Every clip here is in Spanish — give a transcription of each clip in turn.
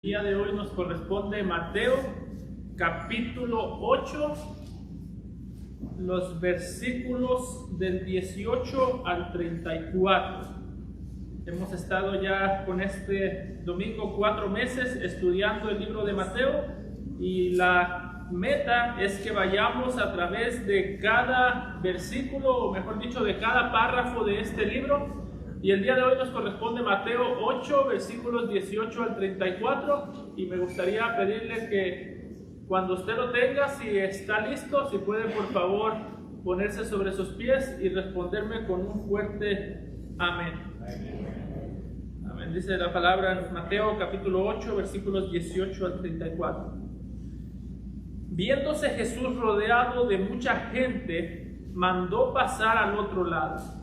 El día de hoy nos corresponde Mateo capítulo 8, los versículos del 18 al 34. Hemos estado ya con este domingo 4 meses estudiando el libro de Mateo y la meta es que vayamos a través de cada versículo, o mejor dicho, de cada párrafo de este libro. Y el día de hoy nos corresponde Mateo 8, versículos 18 al 34. Y me gustaría pedirle que cuando usted lo tenga, si está listo, si puede por favor ponerse sobre sus pies y responderme con un fuerte amén. Amén. Dice la palabra en Mateo capítulo 8, versículos 18 al 34. Viéndose Jesús rodeado de mucha gente, mandó pasar al otro lado.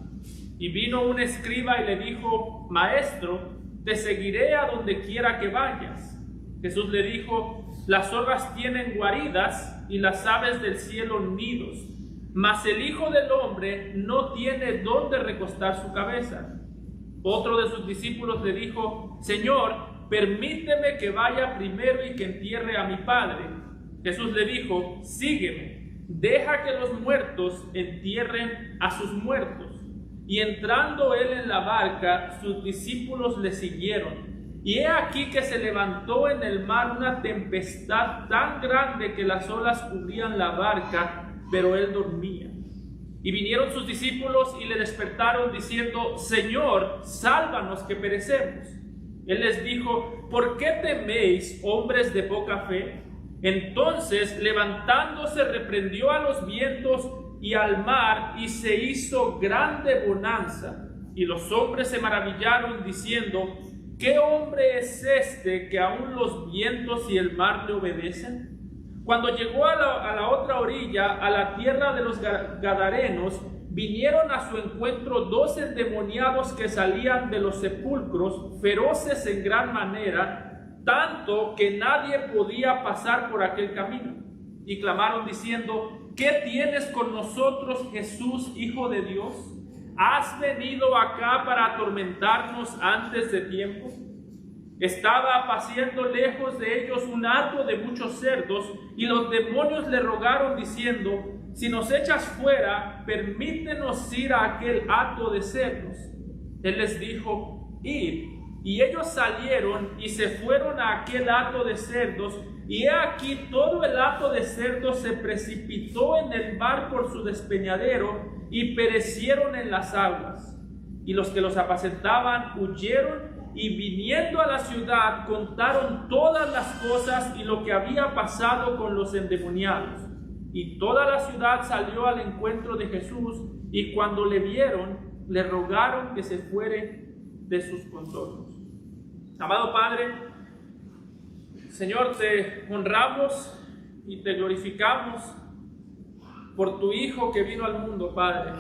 Y vino un escriba y le dijo: Maestro, te seguiré a donde quiera que vayas. Jesús le dijo: Las zorras tienen guaridas y las aves del cielo nidos, mas el Hijo del Hombre no tiene dónde recostar su cabeza. Otro de sus discípulos le dijo: Señor, permíteme que vaya primero y que entierre a mi Padre. Jesús le dijo: Sígueme, deja que los muertos entierren a sus muertos. Y entrando él en la barca, sus discípulos le siguieron. Y he aquí que se levantó en el mar una tempestad tan grande que las olas cubrían la barca, pero él dormía. Y vinieron sus discípulos y le despertaron diciendo: Señor, sálvanos que perecemos. Él les dijo: ¿Por qué teméis, hombres de poca fe? Entonces, levantándose, reprendió a los vientos y al mar, y se hizo grande bonanza. Y los hombres se maravillaron diciendo: ¿Qué hombre es este que aún los vientos y el mar le obedecen? Cuando llegó a la otra orilla, a la tierra de los Gadarenos, vinieron a su encuentro 2 endemoniados que salían de los sepulcros, feroces en gran manera, tanto que nadie podía pasar por aquel camino. Y clamaron diciendo: ¿Qué tienes con nosotros, Jesús, Hijo de Dios? ¿Has venido acá para atormentarnos antes de tiempo? Estaba apaciendo lejos de ellos un hato de muchos cerdos, y los demonios le rogaron diciendo: Si nos echas fuera, permítenos ir a aquel hato de cerdos. Él les dijo: Id. Y ellos salieron y se fueron a aquel hato de cerdos, y he aquí todo el hato de cerdos se precipitó en el mar por su despeñadero, y perecieron en las aguas. Y los que los apacentaban huyeron, y viniendo a la ciudad contaron todas las cosas y lo que había pasado con los endemoniados. Y toda la ciudad salió al encuentro de Jesús, y cuando le vieron, le rogaron que se fuere de sus contornos. Amado Padre, Señor, te honramos y te glorificamos por tu Hijo que vino al mundo, Padre,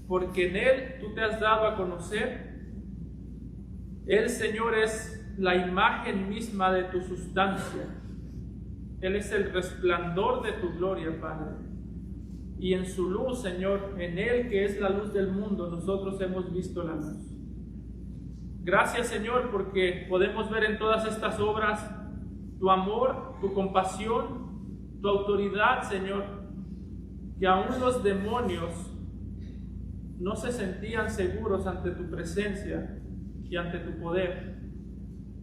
porque en Él tú te has dado a conocer. Él, Señor, es la imagen misma de tu sustancia. Él es el resplandor de tu gloria, Padre. Y en su luz, Señor, en Él que es la luz del mundo, nosotros hemos visto la luz. Gracias, Señor, porque podemos ver en todas estas obras tu amor, tu compasión, tu autoridad, Señor, que aún los demonios no se sentían seguros ante tu presencia y ante tu poder.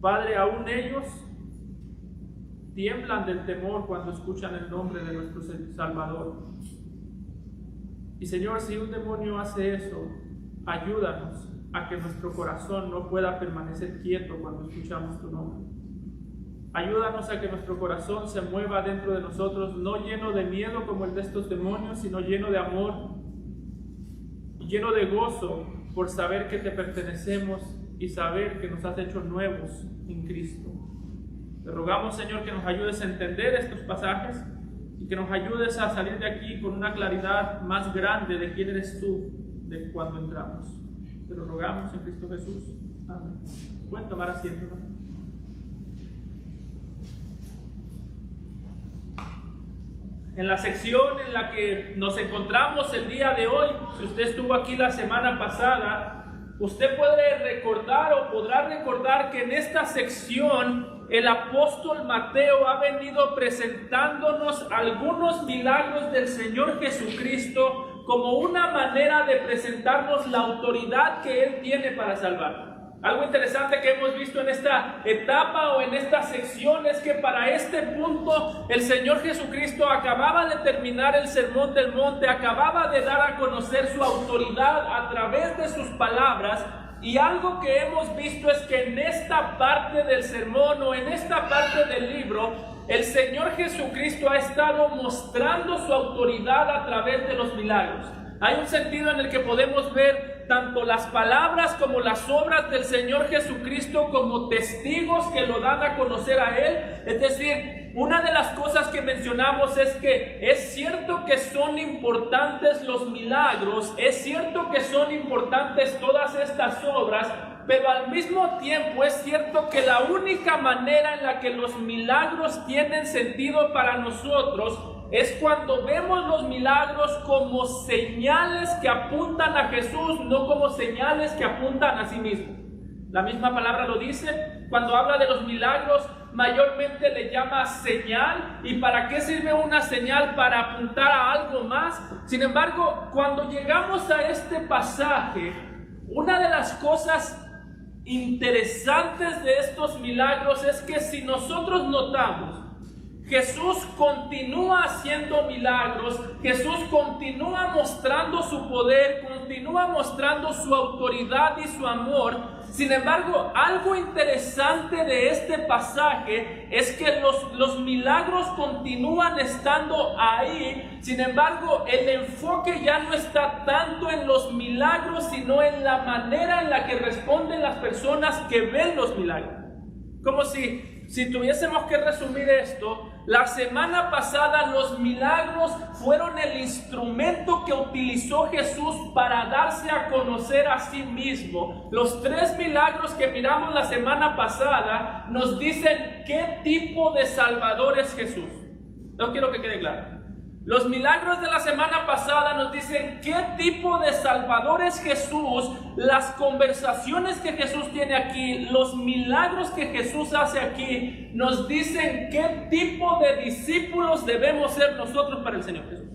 Padre, aún ellos tiemblan del temor cuando escuchan el nombre de nuestro Salvador. Y Señor, si un demonio hace eso, ayúdanos a que nuestro corazón no pueda permanecer quieto cuando escuchamos tu nombre. Ayúdanos a que nuestro corazón se mueva dentro de nosotros, no lleno de miedo como el de estos demonios, sino lleno de amor, lleno de gozo por saber que te pertenecemos y saber que nos has hecho nuevos en Cristo. Te rogamos, Señor, que nos ayudes a entender estos pasajes y que nos ayudes a salir de aquí con una claridad más grande de quién eres tú de cuando entramos. Te lo rogamos en Cristo Jesús. Amén. Pueden tomar asiento, ¿no? En la sección en la que nos encontramos el día de hoy, si usted estuvo aquí la semana pasada, usted puede recordar o podrá recordar que en esta sección el apóstol Mateo ha venido presentándonos algunos milagros del Señor Jesucristo como una manera de presentarnos la autoridad que Él tiene para salvar. Algo interesante que hemos visto en esta etapa o en esta sección es que para este punto el Señor Jesucristo acababa de terminar el Sermón del Monte, acababa de dar a conocer su autoridad a través de sus palabras. Y algo que hemos visto es que en esta parte del sermón o en esta parte del libro, el Señor Jesucristo ha estado mostrando su autoridad a través de los milagros. Hay un sentido en el que podemos ver tanto las palabras como las obras del Señor Jesucristo como testigos que lo dan a conocer a Él. Es decir, una de las cosas que mencionamos es que es cierto que son importantes los milagros, es cierto que son importantes todas estas obras, pero al mismo tiempo es cierto que la única manera en la que los milagros tienen sentido para nosotros es cuando vemos los milagros como señales que apuntan a Jesús, no como señales que apuntan a sí mismo. La misma palabra lo dice, cuando habla de los milagros, mayormente le llama señal. ¿Y para qué sirve una señal? Para apuntar a algo más. Sin embargo, cuando llegamos a este pasaje, una de las cosas interesantes de estos milagros es que si nosotros notamos, Jesús continúa haciendo milagros, Jesús continúa mostrando su poder, continúa mostrando su autoridad y su amor. Sin embargo, algo interesante de este pasaje es que los milagros continúan estando ahí. Sin embargo, el enfoque ya no está tanto en los milagros, sino en la manera en la que responden las personas que ven los milagros. Como si tuviésemos que resumir esto, la semana pasada los milagros fueron el instrumento que utilizó Jesús para darse a conocer a sí mismo. Los 3 milagros que miramos la semana pasada nos dicen qué tipo de Salvador es Jesús. No quiero que quede claro. Los milagros de la semana pasada nos dicen qué tipo de Salvador es Jesús, las conversaciones que Jesús tiene aquí, los milagros que Jesús hace aquí, nos dicen qué tipo de discípulos debemos ser nosotros para el Señor Jesús.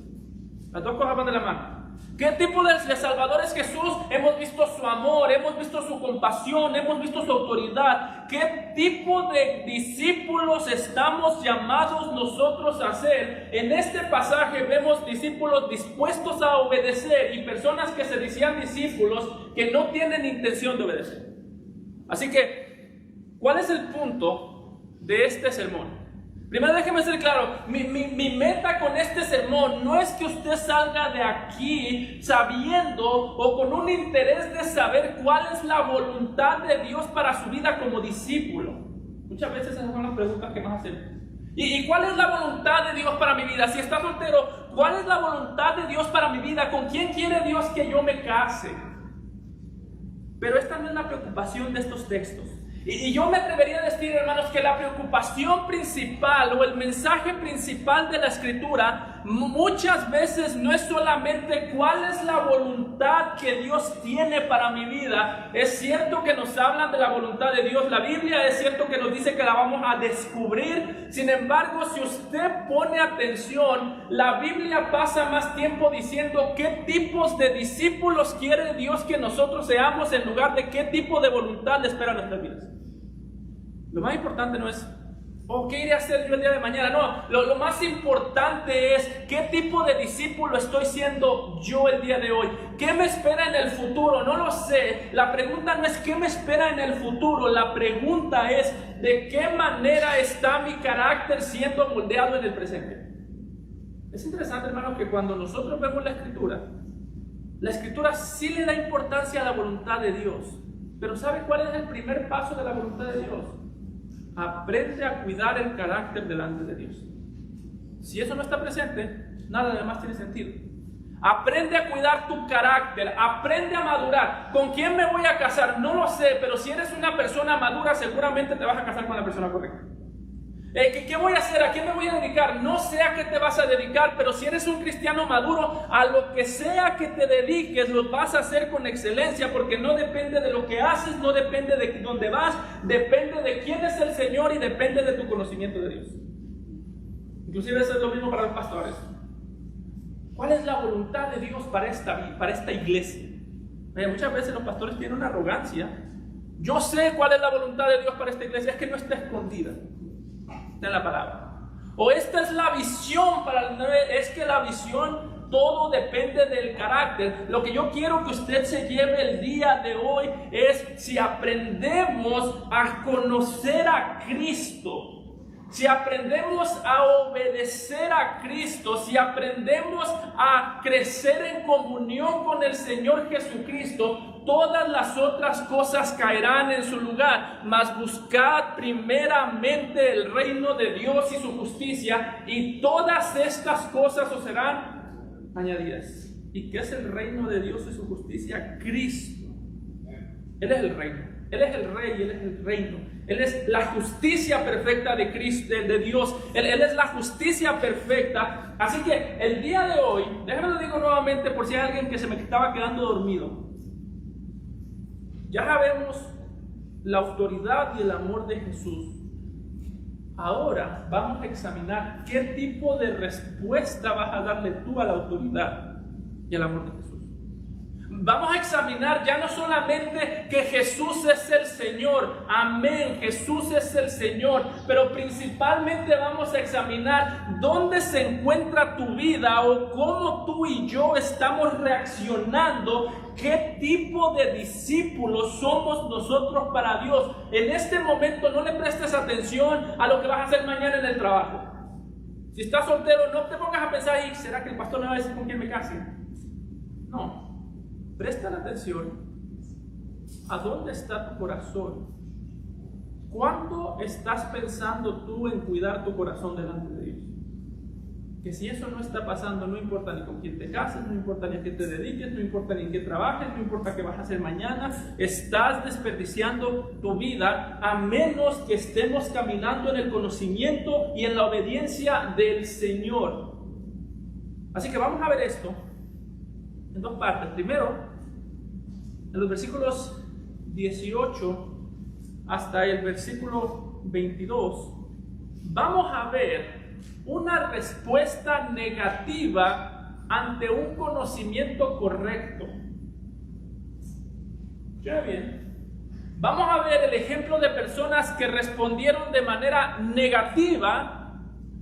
Las dos cosas van de la mano. ¿Qué tipo de Salvador es Jesús? Hemos visto su amor, hemos visto su compasión, hemos visto su autoridad. ¿Qué tipo de discípulos estamos llamados nosotros a ser? En este pasaje vemos discípulos dispuestos a obedecer y personas que se decían discípulos que no tienen intención de obedecer. Así que, ¿cuál es el punto de este sermón? Primero déjeme ser claro, mi meta con este sermón no es que usted salga de aquí sabiendo o con un interés de saber cuál es la voluntad de Dios para su vida como discípulo. Muchas veces esas son las preguntas que más hacemos. ¿Y cuál es la voluntad de Dios para mi vida? Si está soltero, ¿cuál es la voluntad de Dios para mi vida? ¿Con quién quiere Dios que yo me case? Pero esta no es la preocupación de estos textos. Y yo me atrevería a decir, hermanos, que la preocupación principal o el mensaje principal de la Escritura muchas veces no es solamente cuál es la voluntad que Dios tiene para mi vida. Es cierto que nos hablan de la voluntad de Dios, la Biblia es cierto que nos dice que la vamos a descubrir. Sin embargo, si usted pone atención, la Biblia pasa más tiempo diciendo qué tipos de discípulos quiere Dios que nosotros seamos en lugar de qué tipo de voluntad le espera a nuestras vidas. Lo más importante no es, ¿qué iré a hacer yo el día de mañana? No, lo más importante es, ¿qué tipo de discípulo estoy siendo yo el día de hoy? ¿Qué me espera en el futuro? No lo sé. La pregunta no es ¿qué me espera en el futuro? La pregunta es, ¿de qué manera está mi carácter siendo moldeado en el presente? Es interesante, hermanos, que cuando nosotros vemos la Escritura sí le da importancia a la voluntad de Dios. Pero ¿sabe cuál es el primer paso de la voluntad de Dios? Aprende a cuidar el carácter delante de Dios. Si eso no está presente, nada de más tiene sentido. Aprende a cuidar tu carácter, aprende a madurar. ¿Con quién me voy a casar? No lo sé, pero si eres una persona madura, seguramente te vas a casar con la persona correcta. ¿Qué voy a hacer? ¿A qué me voy a dedicar? No sé a qué te vas a dedicar, pero si eres un cristiano maduro, a lo que sea que te dediques, lo vas a hacer con excelencia, porque no depende de lo que haces, no depende de dónde vas, depende de quién es el Señor y depende de tu conocimiento de Dios. Inclusive eso es lo mismo para los pastores. ¿Cuál es la voluntad de Dios para esta iglesia? Muchas veces los pastores tienen una arrogancia. Yo sé cuál es la voluntad de Dios para esta iglesia, es que no está escondida. Está en la palabra. O esta es la visión para el 9, es que la visión todo depende del carácter. Lo que yo quiero que usted se lleve el día de hoy es si aprendemos a conocer a Cristo. Si aprendemos a obedecer a Cristo, si aprendemos a crecer en comunión con el Señor Jesucristo, todas las otras cosas caerán en su lugar. Mas buscad primeramente el reino de Dios y su justicia, y todas estas cosas os serán añadidas. ¿Y qué es el reino de Dios y su justicia? Cristo. Él es el reino. Él es el rey, Él es el reino. Él es la justicia perfecta de Cristo, de Dios. Él es la justicia perfecta. Así que el día de hoy, déjame lo digo nuevamente por si hay alguien que se me estaba quedando dormido. Ya sabemos la autoridad y el amor de Jesús. Ahora vamos a examinar qué tipo de respuesta vas a darle tú a la autoridad y al amor de Jesús. Vamos a examinar ya no solamente que Jesús es el Señor, amén, Jesús es el Señor, pero principalmente vamos a examinar dónde se encuentra tu vida o cómo tú y yo estamos reaccionando, qué tipo de discípulos somos nosotros para Dios. En este momento no le prestes atención a lo que vas a hacer mañana en el trabajo. Si estás soltero, no te pongas a pensar, ¿será que el pastor me va a decir con quién me case? No. Presta atención a dónde está tu corazón. ¿Cuándo estás pensando tú en cuidar tu corazón delante de Dios? Que si eso no está pasando, no importa ni con quién te cases, no importa ni a qué te dediques, no importa ni en qué trabajes, no importa qué vas a hacer mañana, estás desperdiciando tu vida, a menos que estemos caminando en el conocimiento y en la obediencia del Señor. Así que vamos a ver esto en dos partes. Primero, en los versículos 18 hasta el versículo 22, vamos a ver una respuesta negativa ante un conocimiento correcto. Ya bien, vamos a ver el ejemplo de personas que respondieron de manera negativa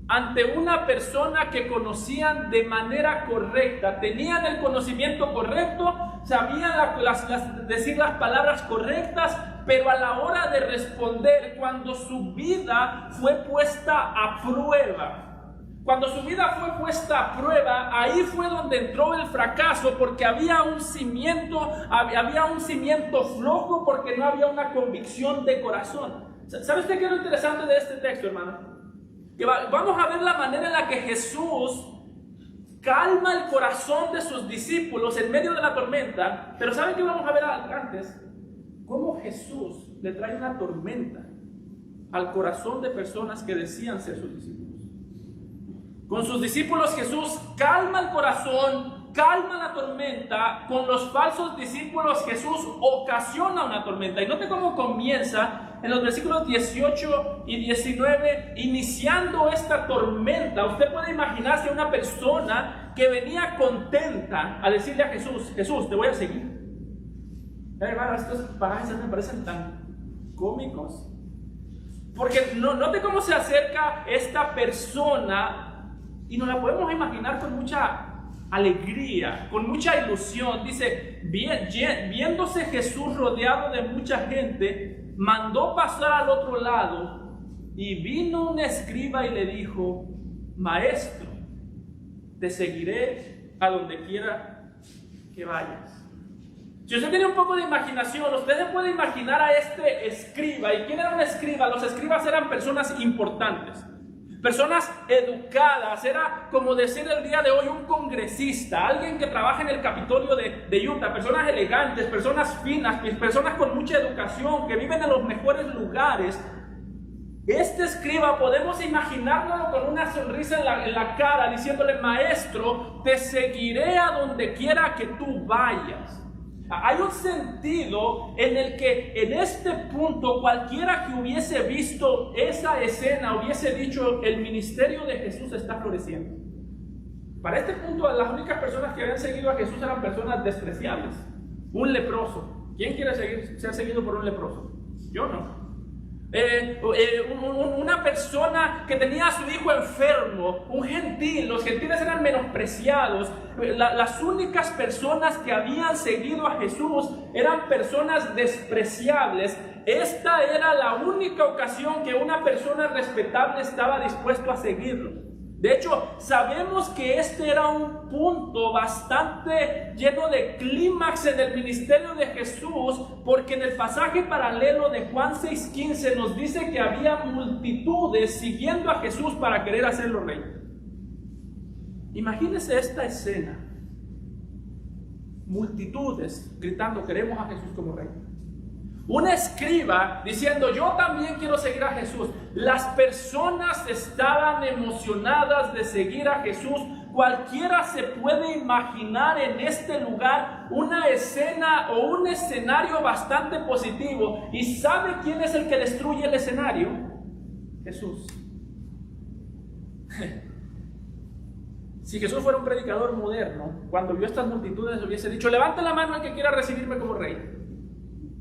ante una persona que conocían de manera correcta, tenían el conocimiento correcto, sabían decir las palabras correctas, pero a la hora de responder, cuando su vida fue puesta a prueba, ahí fue donde entró el fracaso, porque había un cimiento flojo, porque no había una convicción de corazón. ¿Sabes qué es lo interesante de este texto, hermano? Que vamos a ver la manera en la que Jesús calma el corazón de sus discípulos en medio de la tormenta. Pero ¿saben qué vamos a ver antes? Cómo Jesús le trae una tormenta al corazón de personas que decían ser sus discípulos. Con sus discípulos Jesús calma el corazón, calma la tormenta. Con los falsos discípulos Jesús ocasiona una tormenta. Y note cómo comienza en los versículos 18 y 19, iniciando esta tormenta. Usted puede imaginarse una persona que venía contenta a decirle a Jesús: Jesús, te voy a seguir. Hermano, estos pasajes me parecen tan cómicos, porque note cómo se acerca esta persona y nos la podemos imaginar con mucha alegría, con mucha ilusión. Dice: viéndose Jesús rodeado de mucha gente, mandó pasar al otro lado, y vino un escriba y le dijo: Maestro, te seguiré a donde quiera que vayas. Si usted tiene un poco de imaginación, usted se puede imaginar a este escriba. ¿Y quién era un escriba? Los escribas eran personas importantes, personas educadas. Era como decir el día de hoy un congresista, alguien que trabaja en el Capitolio de Utah, personas elegantes, personas finas, personas con mucha educación, que viven en los mejores lugares. Este escriba podemos imaginarlo con una sonrisa en la cara, diciéndole: maestro, te seguiré a donde quiera que tú vayas. Hay un sentido en el que en este punto cualquiera que hubiese visto esa escena hubiese dicho: el ministerio de Jesús está floreciendo. Para este punto, las únicas personas que habían seguido a Jesús eran personas despreciables. Un leproso. ¿Quién quiere ser seguido por un leproso? Yo no. Una persona que tenía a su hijo enfermo, un gentil. Los gentiles eran menospreciados. Las únicas personas que habían seguido a Jesús eran personas despreciables. Esta era la única ocasión que una persona respetable estaba dispuesto a seguirlo. De hecho, sabemos que este era un punto bastante lleno de clímax en el ministerio de Jesús, porque en el pasaje paralelo de Juan 6:15 nos dice que había multitudes siguiendo a Jesús para querer hacerlo rey. Imagínense esta escena: multitudes gritando: queremos a Jesús como rey. Un escriba diciendo: yo también quiero seguir a Jesús. Las personas estaban emocionadas de seguir a Jesús. Cualquiera se puede imaginar en este lugar una escena o un escenario bastante positivo. ¿Y sabe quién es el que destruye el escenario? Jesús. Si Jesús fuera un predicador moderno, cuando vio estas multitudes hubiese dicho: levante la mano el que quiera recibirme como rey.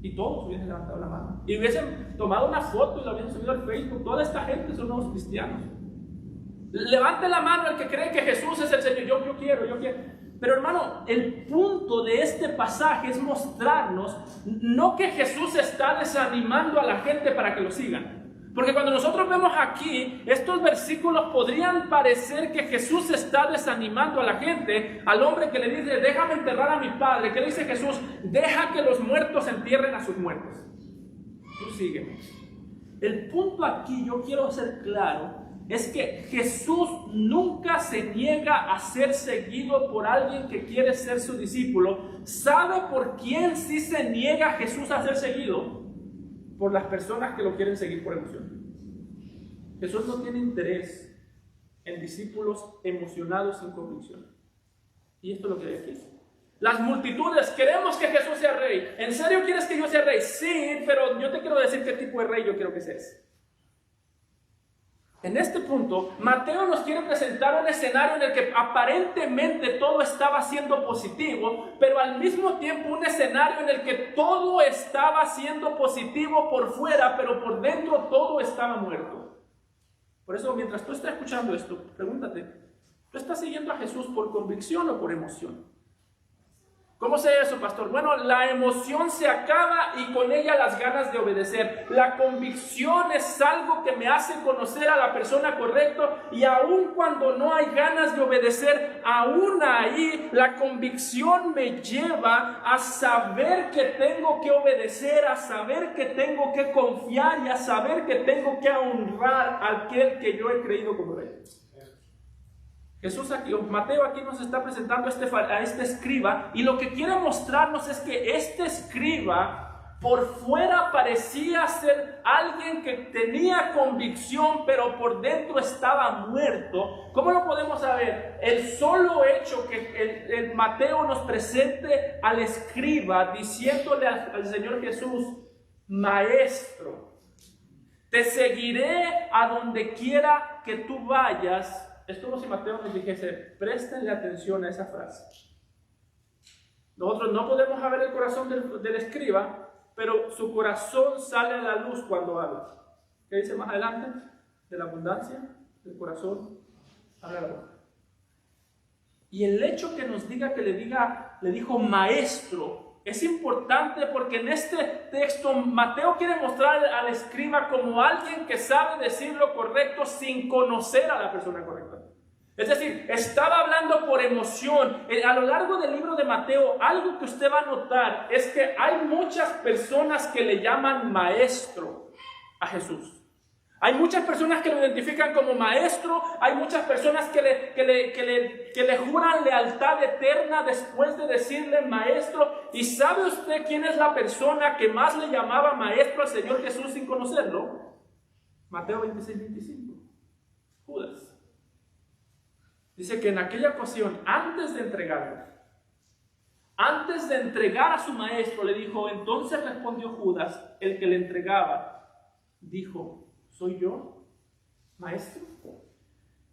Y todos hubiesen levantado la mano. Y hubiesen tomado una foto y la hubiesen subido al Facebook. Toda esta gente son nuevos cristianos. Levante la mano el que cree que Jesús es el Señor. Yo quiero. Pero hermano, el punto de este pasaje es mostrarnos no que Jesús está desanimando a la gente para que lo sigan. Porque cuando nosotros vemos aquí, estos versículos podrían parecer que Jesús está desanimando a la gente, al hombre que le dice: déjame enterrar a mi padre. ¿Qué dice Jesús? Deja que los muertos entierren a sus muertos. Tú sígueme. El punto aquí, yo quiero ser claro, es que Jesús nunca se niega a ser seguido por alguien que quiere ser su discípulo. ¿Sabe por quién sí se niega Jesús a ser seguido? Por las personas que lo quieren seguir por emoción. Jesús no tiene interés en discípulos emocionados sin convicción. Y esto es lo que hay aquí. Las multitudes: queremos que Jesús sea rey. ¿En serio quieres que yo sea rey? Sí, pero yo te quiero decir qué tipo de rey yo quiero que seas. En este punto, Mateo nos quiere presentar un escenario en el que aparentemente todo estaba siendo positivo, pero al mismo tiempo un escenario en el que todo estaba siendo positivo por fuera, pero por dentro todo estaba muerto. Por eso, mientras tú estás escuchando esto, pregúntate: ¿tú estás siguiendo a Jesús por convicción o por emoción? ¿Cómo sé eso, pastor? Bueno, la emoción se acaba y con ella las ganas de obedecer. La convicción es algo que me hace conocer a la persona correcta, y aun cuando no hay ganas de obedecer, aún ahí la convicción me lleva a saber que tengo que obedecer, a saber que tengo que confiar y a saber que tengo que honrar a aquel que yo he creído como rey. Jesús aquí, Mateo aquí nos está presentando a este escriba, y lo que quiere mostrarnos es que este escriba por fuera parecía ser alguien que tenía convicción, pero por dentro estaba muerto. ¿Cómo lo podemos saber? El solo hecho que el Mateo nos presente al escriba diciéndole al Señor Jesús: maestro, te seguiré a donde quiera que tú vayas. Es como si Mateo nos dijese: préstenle atención a esa frase. Nosotros no podemos ver el corazón del escriba, pero su corazón sale a la luz cuando habla. ¿Qué dice más adelante? De la abundancia del corazón habla la boca. Y el hecho que nos diga que le dijo maestro es importante, porque en este texto Mateo quiere mostrar al escriba como alguien que sabe decir lo correcto sin conocer a la persona correcta. Es decir, estaba hablando por emoción. A lo largo del libro de Mateo, algo que usted va a notar es que hay muchas personas que le llaman maestro a Jesús. Hay muchas personas que lo identifican como maestro. Hay muchas personas que le juran lealtad eterna después de decirle maestro. ¿Y sabe usted quién es la persona que más le llamaba maestro al Señor Jesús sin conocerlo? Mateo 26, 25. Judas. Dice que en aquella ocasión, antes de entregar a su maestro, le dijo, entonces respondió Judas, el que le entregaba, dijo, ¿soy yo, maestro?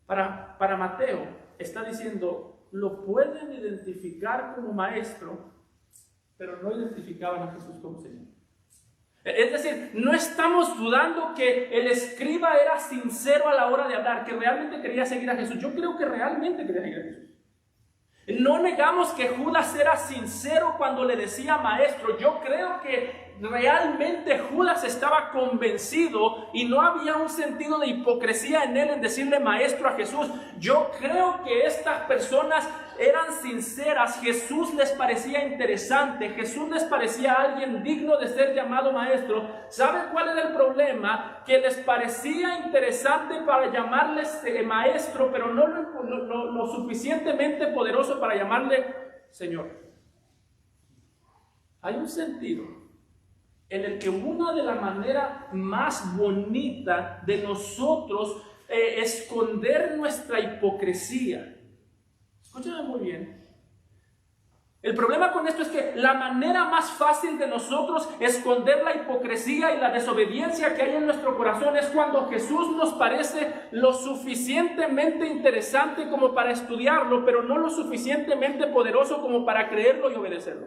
Para Mateo, está diciendo, lo pueden identificar como maestro, pero no identificaban a Jesús como Señor. Es decir, no estamos dudando que el escriba era sincero a la hora de hablar, que realmente quería seguir a Jesús. Yo creo que realmente quería seguir a Jesús. No negamos que Judas era sincero cuando le decía maestro. Yo creo que realmente Judas estaba convencido y no había un sentido de hipocresía en él en decirle maestro a Jesús. Yo creo que estas personas eran sinceras. Jesús les parecía interesante. Jesús les parecía alguien digno de ser llamado maestro. ¿Sabe cuál era el problema? Que les parecía interesante para llamarles maestro, pero no lo suficientemente poderoso para llamarle Señor. Hay un sentido en el que una de las maneras más bonitas de nosotros esconder nuestra hipocresía. Escúchame muy bien. El problema con esto es que la manera más fácil de nosotros esconder la hipocresía y la desobediencia que hay en nuestro corazón es cuando Jesús nos parece lo suficientemente interesante como para estudiarlo, pero no lo suficientemente poderoso como para creerlo y obedecerlo.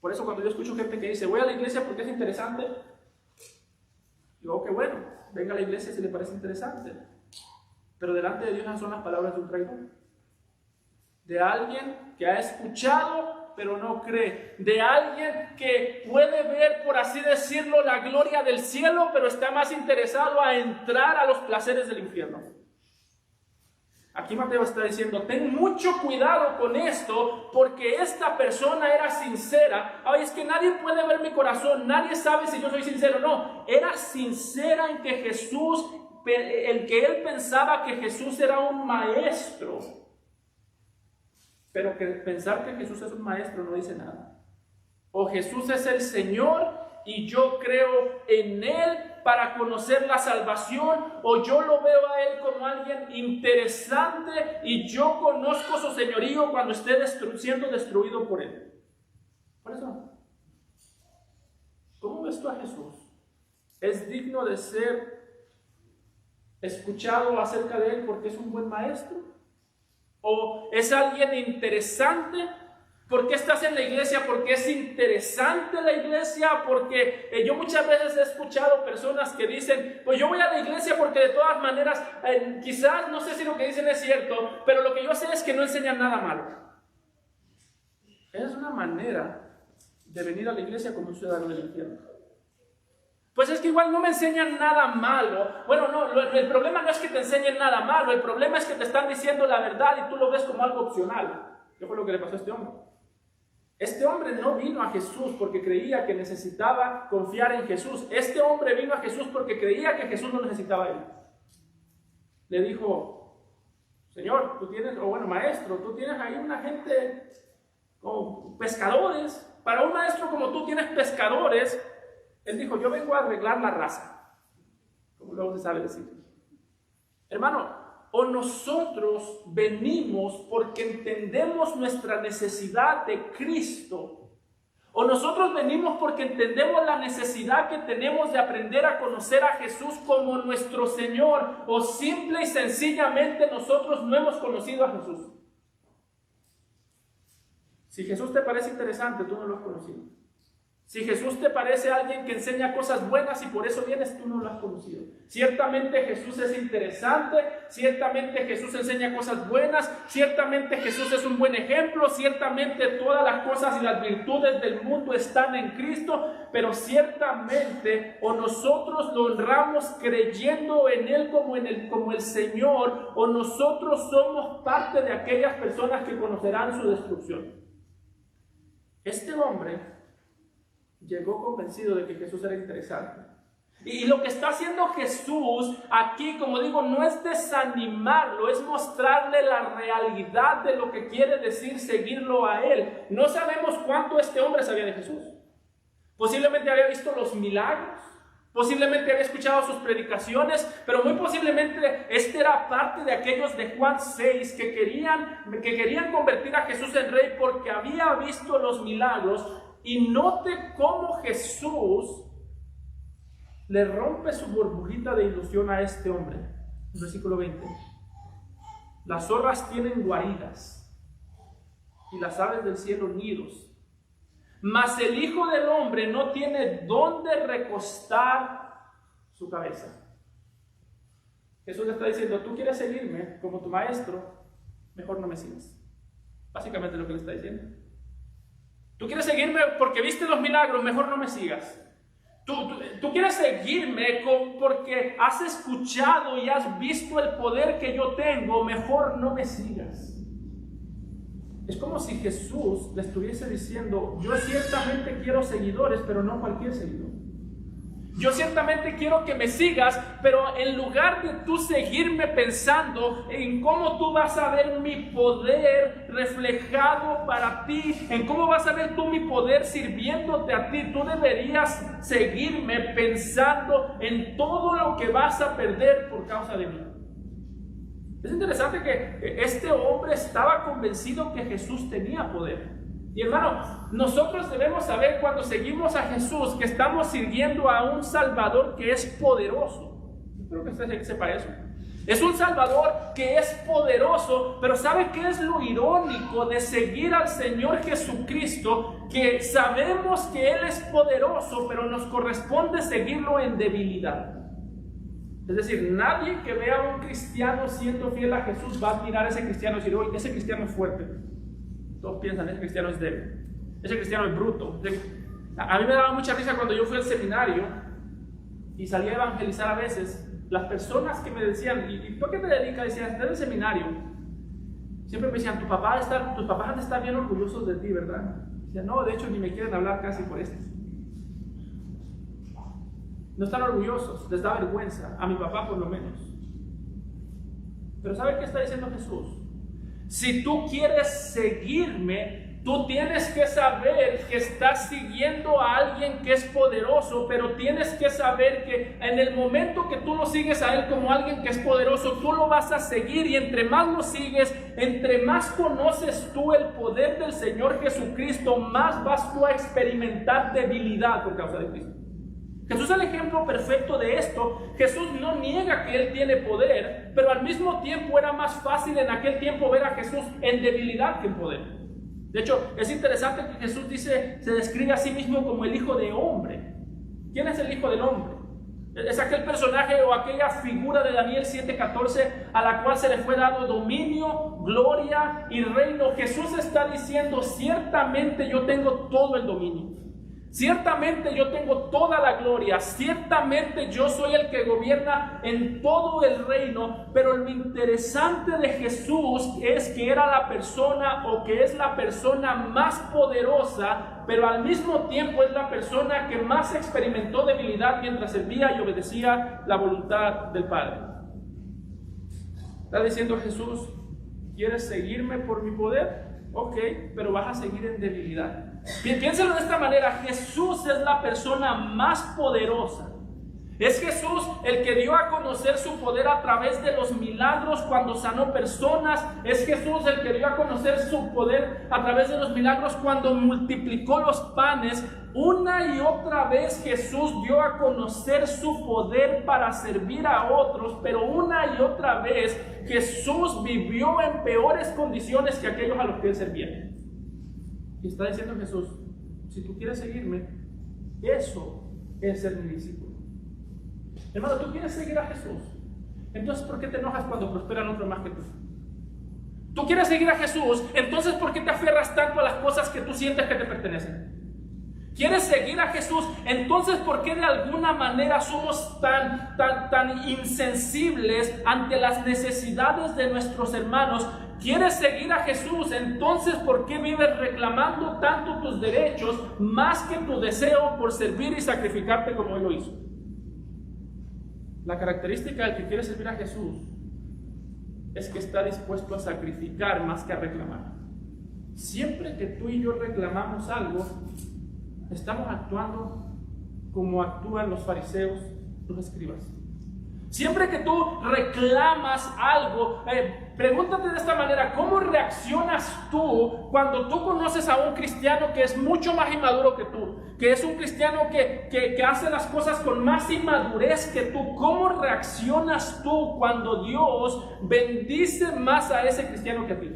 Por eso cuando yo escucho gente que dice, voy a la iglesia porque es interesante, digo, qué bueno, venga a la iglesia si le parece interesante. Pero delante de Dios no son las palabras de un traidor. De alguien que ha escuchado pero no cree, de alguien que puede ver, por así decirlo, la gloria del cielo, pero está más interesado a entrar a los placeres del infierno. Aquí Mateo está diciendo, ten mucho cuidado con esto, porque esta persona era sincera. Ay, es que nadie puede ver mi corazón, nadie sabe si yo soy sincero. No, era sincera en que Jesús, el que él pensaba que Jesús era un maestro. Pero que pensar que Jesús es un maestro no dice nada. O Jesús es el Señor y yo creo en Él para conocer la salvación, o yo lo veo a Él como alguien interesante y yo conozco su señorío cuando esté siendo destruido por Él. Por eso, ¿cómo ves tú a Jesús? ¿Es digno de ser escuchado acerca de Él porque es un buen maestro? ¿O es alguien interesante? ¿Por qué estás en la iglesia? Porque es interesante la iglesia. Porque yo muchas veces he escuchado personas que dicen, pues yo voy a la iglesia porque de todas maneras, quizás no sé si lo que dicen es cierto, pero lo que yo sé es que no enseñan nada malo. Es una manera de venir a la iglesia como un ciudadano del infierno. Pues es que igual no me enseñan nada malo. Bueno, no, el problema no es que te enseñen nada malo, el problema es que te están diciendo la verdad y tú lo ves como algo opcional. ¿Qué fue lo que le pasó a este hombre? Este hombre no vino a Jesús porque creía que necesitaba confiar en Jesús. Este hombre vino a Jesús porque creía que Jesús no necesitaba a él. Le dijo, Señor, tú tienes, o bueno, maestro, tú tienes ahí una gente como pescadores. Para un maestro como tú tienes pescadores. Él dijo, yo vengo a arreglar la raza. Como luego se sabe decir. Hermano, o nosotros venimos porque entendemos nuestra necesidad de Cristo, o nosotros venimos porque entendemos la necesidad que tenemos de aprender a conocer a Jesús como nuestro Señor, o simple y sencillamente nosotros no hemos conocido a Jesús. Si Jesús te parece interesante, tú no lo has conocido. Si Jesús te parece alguien que enseña cosas buenas y por eso vienes, tú no lo has conocido. Ciertamente Jesús es interesante, ciertamente Jesús enseña cosas buenas, ciertamente Jesús es un buen ejemplo, ciertamente todas las cosas y las virtudes del mundo están en Cristo, pero ciertamente o nosotros lo honramos creyendo en Él como el Señor, o nosotros somos parte de aquellas personas que conocerán su destrucción. Este hombre llegó convencido de que Jesús era interesante. Y lo que está haciendo Jesús aquí, como digo, no es desanimarlo, es mostrarle la realidad de lo que quiere decir seguirlo a Él. No sabemos cuánto este hombre sabía de Jesús. Posiblemente había visto los milagros. Posiblemente había escuchado sus predicaciones, pero muy posiblemente este era parte de aquellos de Juan 6 que querían convertir a Jesús en rey porque había visto los milagros. Y note cómo Jesús le rompe su burbujita de ilusión a este hombre. Versículo 20. Las zorras tienen guaridas y las aves del cielo nidos, mas el Hijo del Hombre no tiene dónde recostar su cabeza. Jesús le está diciendo: tú quieres seguirme como tu maestro, mejor no me sigas. Básicamente lo que le está diciendo. Tú quieres seguirme porque viste los milagros, mejor no me sigas. Tú quieres seguirme porque has escuchado y has visto el poder que yo tengo, mejor no me sigas. Es como si Jesús le estuviese diciendo: yo ciertamente quiero seguidores, pero no cualquier seguidor. Yo ciertamente quiero que me sigas, pero en lugar de tú seguirme pensando en cómo tú vas a ver mi poder reflejado para ti, en cómo vas a ver tú mi poder sirviéndote a ti, tú deberías seguirme pensando en todo lo que vas a perder por causa de mí. Es interesante que este hombre estaba convencido que Jesús tenía poder. Y hermano, nosotros debemos saber cuando seguimos a Jesús que estamos sirviendo a un Salvador que es poderoso. Yo creo que usted sepa eso. Es un Salvador que es poderoso, pero ¿sabe qué es lo irónico de seguir al Señor Jesucristo? Que sabemos que Él es poderoso, pero nos corresponde seguirlo en debilidad. Es decir, nadie que vea a un cristiano siendo fiel a Jesús va a admirar a ese cristiano y decir: oye, ese cristiano es fuerte. Todos piensan: ese cristiano es débil, ese cristiano es bruto. A mí me daba mucha risa cuando yo fui al seminario y salía a evangelizar a veces. Las personas que me decían: ¿y tú a qué te dedicas? Decían: estoy en el seminario. Siempre me decían: tus papás han de estar bien orgullosos de ti, ¿verdad? Decían: no, de hecho ni me quieren hablar casi por esto. No están orgullosos, les da vergüenza, a mi papá por lo menos. Pero ¿sabe qué está diciendo Jesús? Si tú quieres seguirme, tú tienes que saber que estás siguiendo a alguien que es poderoso, pero tienes que saber que en el momento que tú lo sigues a Él como alguien que es poderoso, tú lo vas a seguir, y entre más lo sigues, entre más conoces tú el poder del Señor Jesucristo, más vas tú a experimentar debilidad por causa de Cristo. Jesús es el ejemplo perfecto de esto. Jesús no niega que Él tiene poder, pero al mismo tiempo era más fácil en aquel tiempo ver a Jesús en debilidad que en poder. De hecho, es interesante que Jesús se describe a sí mismo como el Hijo de Hombre. ¿Quién es el Hijo del Hombre? Es aquel personaje o aquella figura de Daniel 7:14 a la cual se le fue dado dominio, gloria y reino. Jesús está diciendo: ciertamente yo tengo todo el dominio. Ciertamente yo tengo toda la gloria, ciertamente yo soy el que gobierna en todo el reino, pero lo interesante de Jesús es que era la persona, o que es la persona más poderosa, pero al mismo tiempo es la persona que más experimentó debilidad mientras servía y obedecía la voluntad del Padre. Está diciendo Jesús: ¿quieres seguirme por mi poder? Ok, pero vas a seguir en debilidad. Piénsalo de esta manera: Jesús es la persona más poderosa. Es Jesús el que dio a conocer su poder a través de los milagros cuando sanó personas. Es Jesús el que dio a conocer su poder a través de los milagros cuando multiplicó los panes. Una y otra vez Jesús dio a conocer su poder para servir a otros, pero una y otra vez Jesús vivió en peores condiciones que aquellos a los que Él servía. Y está diciendo Jesús: si tú quieres seguirme, eso es ser mi discípulo. Hermano, ¿tú quieres seguir a Jesús? Entonces, ¿por qué te enojas cuando prosperan otros más que tú? ¿Tú quieres seguir a Jesús? Entonces, ¿por qué te aferras tanto a las cosas que tú sientes que te pertenecen? ¿Quieres seguir a Jesús? Entonces, ¿por qué de alguna manera somos tan insensibles ante las necesidades de nuestros hermanos? ¿Quieres seguir a Jesús? Entonces, ¿por qué vives reclamando tanto tus derechos más que tu deseo por servir y sacrificarte como Él lo hizo? La característica del que quiere servir a Jesús es que está dispuesto a sacrificar más que a reclamar. Siempre que tú y yo reclamamos algo, estamos actuando como actúan los fariseos, los escribas. Siempre que tú reclamas algo, pregúntate de esta manera: ¿cómo reaccionas tú cuando tú conoces a un cristiano que es mucho más inmaduro que tú? Que es un cristiano que hace las cosas con más inmadurez que tú. ¿Cómo reaccionas tú cuando Dios bendice más a ese cristiano que a ti?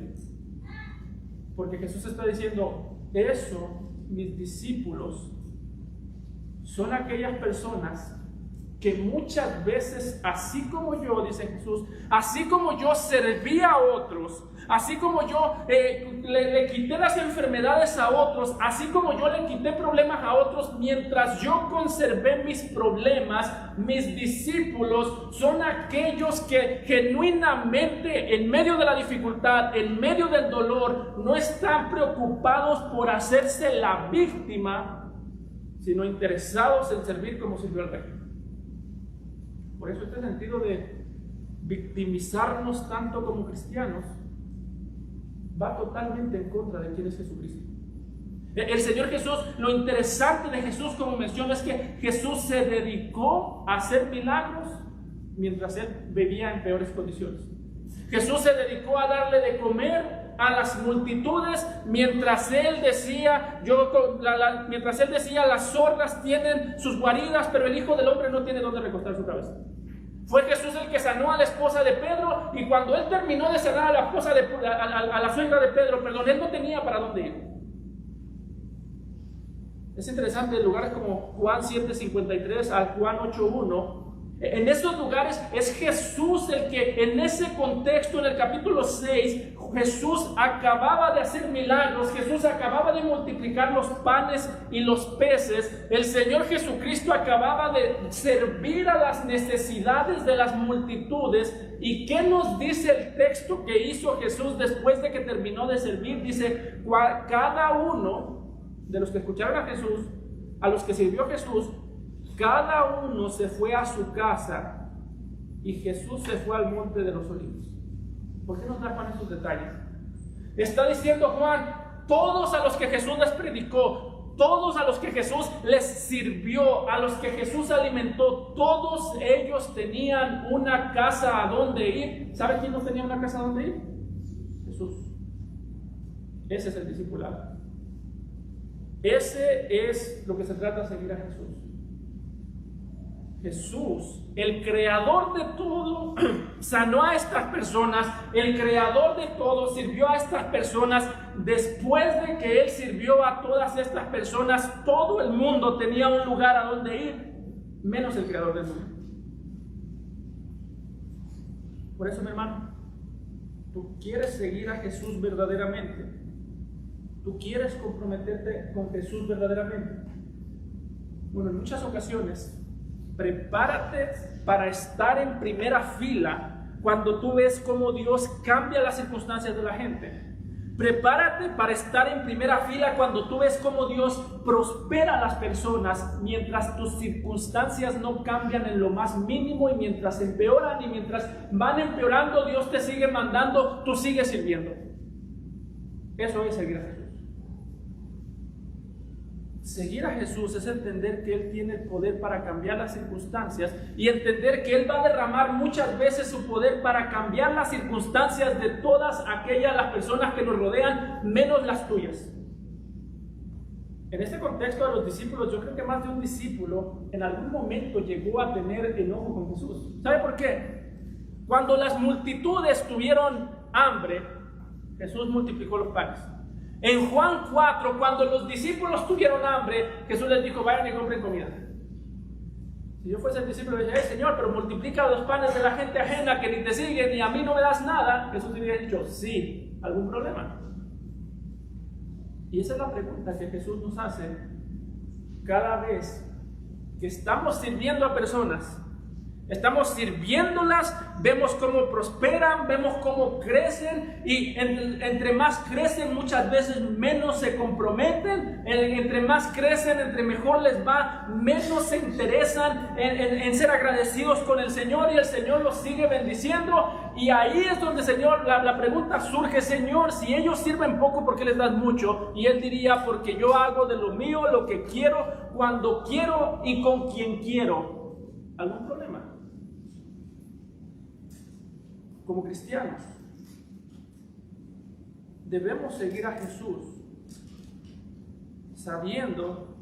Porque Jesús está diciendo: eso, mis discípulos, son aquellas personas que muchas veces, así como yo, dice Jesús, así como yo servía a otros, así como yo le quité las enfermedades a otros, así como yo le quité problemas a otros, mientras yo conservé mis problemas, mis discípulos son aquellos que genuinamente, en medio de la dificultad, en medio del dolor, no están preocupados por hacerse la víctima, sino interesados en servir como sirvió el rey. Por eso este sentido de victimizarnos tanto como cristianos va totalmente en contra de quién es Jesucristo. El Señor Jesús, lo interesante de Jesús, como menciono, es que Jesús se dedicó a hacer milagros mientras Él vivía en peores condiciones. Jesús se dedicó a darle de comer a las multitudes mientras Él decía, las zorras tienen sus guaridas, pero el Hijo del Hombre no tiene dónde recostar su cabeza. Fue Jesús el que sanó a la esposa de Pedro, y cuando Él terminó de sanar a la esposa a la suegra de Pedro, Él no tenía para dónde ir. Es interesante, en lugares como Juan 7:53 a Juan 8:1, en esos lugares es Jesús el que, en ese contexto, en el capítulo 6, Jesús acababa de hacer milagros, Jesús acababa de multiplicar los panes y los peces, el Señor Jesucristo acababa de servir a las necesidades de las multitudes. ¿Y qué nos dice el texto que hizo Jesús después de que terminó de servir? Dice: cada uno de los que escucharon a Jesús, a los que sirvió Jesús, cada uno se fue a su casa y Jesús se fue al monte de los olivos. ¿Por qué nos da Juan esos detalles? Está diciendo Juan: todos a los que Jesús les predicó, todos a los que Jesús les sirvió, a los que Jesús alimentó, todos ellos tenían una casa a donde ir. ¿Sabe quién no tenía una casa a donde ir? Jesús. Ese es el discipulado. Ese es lo que se trata de seguir a Jesús. Jesús, el creador de todo, sanó a estas personas. El creador de todo sirvió a estas personas. Después de que Él sirvió a todas estas personas, todo el mundo tenía un lugar a donde ir, menos el creador del mundo. Por eso, mi hermano, tú quieres seguir a Jesús verdaderamente. Tú quieres comprometerte con Jesús verdaderamente. Bueno, en muchas ocasiones, prepárate para estar en primera fila cuando tú ves cómo Dios cambia las circunstancias de la gente. Prepárate para estar en primera fila cuando tú ves cómo Dios prospera a las personas, mientras tus circunstancias no cambian en lo más mínimo, y mientras empeoran y mientras van empeorando, Dios te sigue mandando, tú sigues sirviendo. Eso es seguir a Jesús. Seguir a Jesús es entender que Él tiene el poder para cambiar las circunstancias, y entender que Él va a derramar muchas veces su poder para cambiar las circunstancias de todas aquellas las personas que nos rodean, menos las tuyas. En este contexto de los discípulos, yo creo que más de un discípulo en algún momento llegó a tener enojo con Jesús. ¿Sabe por qué? Cuando las multitudes tuvieron hambre, Jesús multiplicó los panes. En Juan 4, cuando los discípulos tuvieron hambre, Jesús les dijo: vayan y compren comida. Si yo fuese el discípulo, le diría: Señor, pero multiplica los panes de la gente ajena que ni te sigue, ni a mí no me das nada. Jesús le hubiera dicho: sí. ¿Algún problema? Y esa es la pregunta que Jesús nos hace cada vez que estamos sirviendo a personas. Estamos sirviéndolas, vemos cómo prosperan, vemos cómo crecen, y entre más crecen, muchas veces menos se comprometen. Entre más crecen, entre mejor les va, menos se interesan en ser agradecidos con el Señor, y el Señor los sigue bendiciendo. Y ahí es donde, Señor, la pregunta surge: Señor, si ellos sirven poco, ¿por qué les das mucho? Y Él diría: porque yo hago de lo mío lo que quiero. cuando quiero y con quien quiero. ¿Algún problema? Como cristianos, debemos seguir a Jesús sabiendo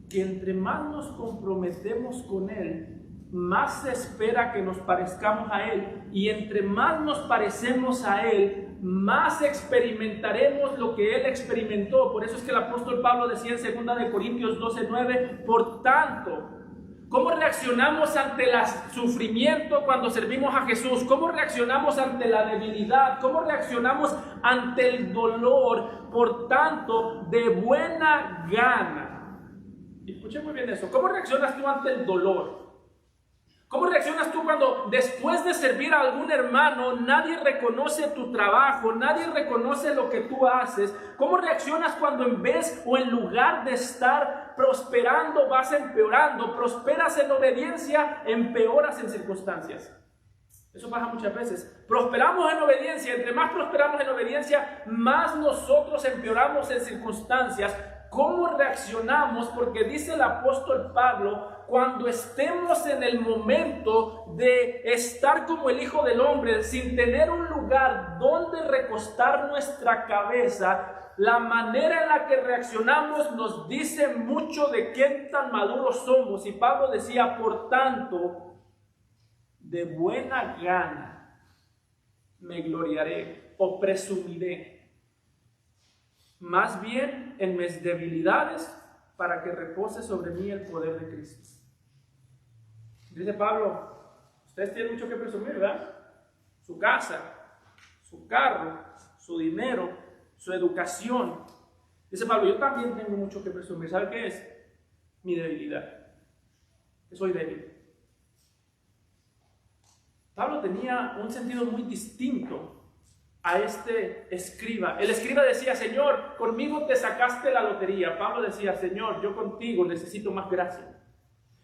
que entre más nos comprometemos con Él, más se espera que nos parezcamos a Él, y entre más nos parecemos a Él, más experimentaremos lo que Él experimentó. Por eso es que el apóstol Pablo decía en 2 Corintios 12:9, por tanto, ¿cómo reaccionamos ante el sufrimiento cuando servimos a Jesús? ¿Cómo reaccionamos ante la debilidad? ¿Cómo reaccionamos ante el dolor? Por tanto, de buena gana. Y escuché muy bien eso. ¿Cómo reaccionas tú ante el dolor? ¿Cómo reaccionas tú cuando después de servir a algún hermano nadie reconoce tu trabajo, nadie reconoce lo que tú haces? ¿Cómo reaccionas cuando en vez o en lugar de estar prosperando vas empeorando? Prosperas en obediencia, empeoras en circunstancias. Eso pasa muchas veces. Prosperamos en obediencia, entre más prosperamos en obediencia, más nosotros empeoramos en circunstancias. ¿Cómo reaccionamos? Porque dice el apóstol Pablo, cuando estemos en el momento de estar como el Hijo del Hombre, sin tener un lugar donde recostar nuestra cabeza, la manera en la que reaccionamos nos dice mucho de qué tan maduros somos. Y Pablo decía, por tanto, de buena gana me gloriaré o presumiré, más bien en mis debilidades, para que repose sobre mí el poder de Cristo. Dice Pablo, ustedes tienen mucho que presumir, ¿verdad? Su casa, su carro, su dinero, su educación. Dice Pablo, yo también tengo mucho que presumir. ¿Sabe qué es? Mi debilidad. Que soy débil. Pablo tenía un sentido muy distinto a este escriba. El escriba decía, Señor, conmigo te sacaste la lotería. Pablo decía, Señor, yo contigo necesito más gracia.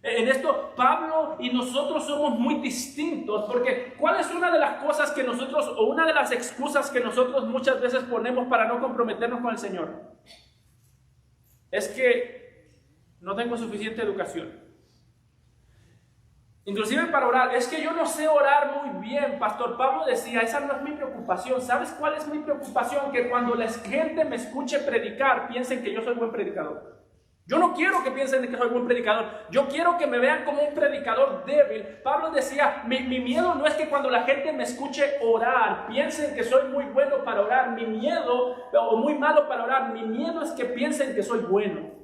En esto Pablo y nosotros somos muy distintos, porque ¿cuál es una de las cosas que nosotros, o una de las excusas que nosotros muchas veces ponemos para no comprometernos con el Señor? Es que no tengo suficiente educación. Inclusive para orar, es que yo no sé orar muy bien, Pastor. Pablo decía, esa no es mi preocupación. ¿Sabes cuál es mi preocupación? Que cuando la gente me escuche predicar, piensen que yo soy buen predicador. Yo no quiero que piensen que soy buen predicador. Yo quiero que me vean como un predicador débil. Pablo decía, mi miedo no es que cuando la gente me escuche orar, piensen que soy muy bueno para orar. Mi miedo, o muy malo para orar, mi miedo es que piensen que soy bueno.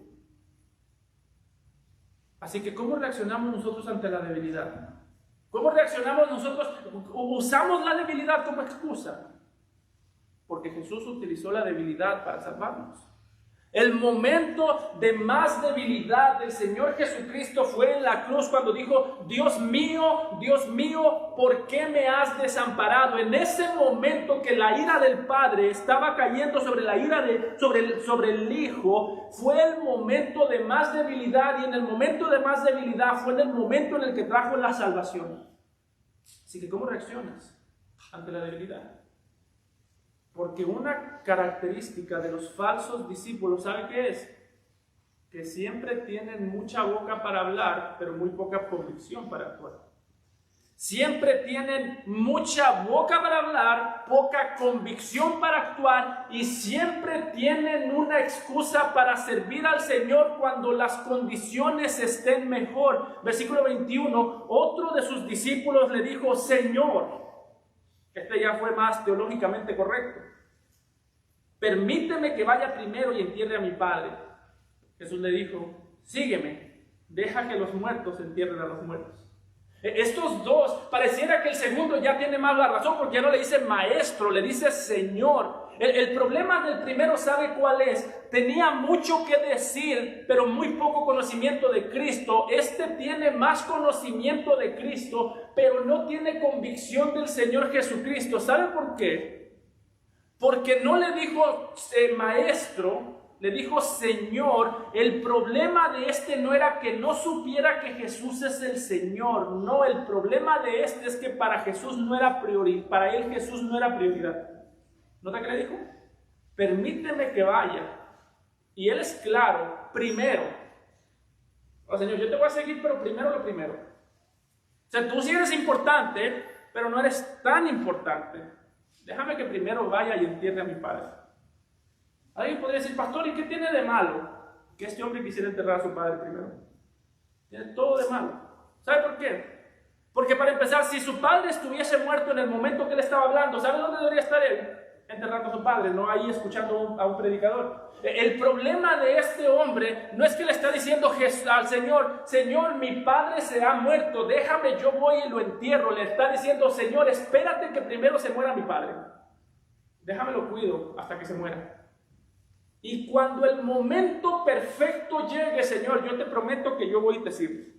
Así que, ¿cómo reaccionamos nosotros ante la debilidad? ¿Cómo reaccionamos nosotros? ¿Usamos la debilidad como excusa? Porque Jesús utilizó la debilidad para salvarnos. El momento de más debilidad del Señor Jesucristo fue en la cruz, cuando dijo, Dios mío, ¿por qué me has desamparado? En ese momento que la ira del Padre estaba cayendo sobre la ira sobre el Hijo, fue el momento de más debilidad, y en el momento de más debilidad fue en el momento en el que trajo la salvación. Así que, ¿cómo reaccionas ante la debilidad? Porque una característica de los falsos discípulos, ¿sabe qué es? Que siempre tienen mucha boca para hablar, pero muy poca convicción para actuar. Siempre tienen mucha boca para hablar, poca convicción para actuar, y siempre tienen una excusa para servir al Señor cuando las condiciones estén mejor. Versículo 21, otro de sus discípulos le dijo, Señor, este ya fue más teológicamente correcto, permíteme que vaya primero y entierre a mi padre. Jesús le dijo, sígueme, deja que los muertos entierren a los muertos. Estos dos, pareciera que el segundo ya tiene más la razón, porque ya no le dice maestro, le dice Señor. El problema del primero, ¿sabe cuál es? Tenía mucho que decir, pero muy poco conocimiento de Cristo. Este tiene más conocimiento de Cristo, pero no tiene convicción del Señor Jesucristo. ¿Sabe por qué? Porque no le dijo maestro, le dijo Señor. El problema de este no era que no supiera que Jesús es el Señor. No, el problema de este es que para Jesús no era prioridad. Para él Jesús no era prioridad. ¿Nota qué le dijo? Permíteme que vaya Y Él es claro, primero. Oh, Señor, yo te voy a seguir, pero primero lo primero. O sea, tú sí eres importante, pero no eres tan importante. Déjame que primero vaya y entierre a mi padre. Alguien podría decir, pastor, ¿y qué tiene de malo que este hombre quisiera enterrar a su padre primero? Tiene todo de malo. ¿Sabe por qué? Porque para empezar, si su padre estuviese muerto en el momento que él estaba hablando, ¿sabe dónde debería estar él? Enterrando a su padre, no ahí escuchando a un predicador. El problema de este hombre no es que le está diciendo al Señor, Señor, mi padre se ha muerto, déjame, yo voy y lo entierro. Le está diciendo, Señor, espérate que primero se muera mi padre. Déjame lo cuido hasta que se muera. Y cuando el momento perfecto llegue, Señor, yo te prometo que yo voy y te sirvo.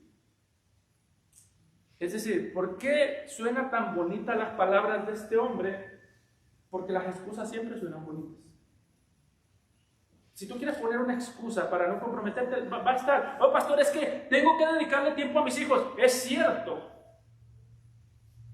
Es decir, ¿por qué suenan tan bonitas las palabras de este hombre? Porque las excusas siempre suenan bonitas. Si tú quieres poner una excusa para no comprometerte, va a estar, oh pastor, es que tengo que dedicarle tiempo a mis hijos. Es cierto.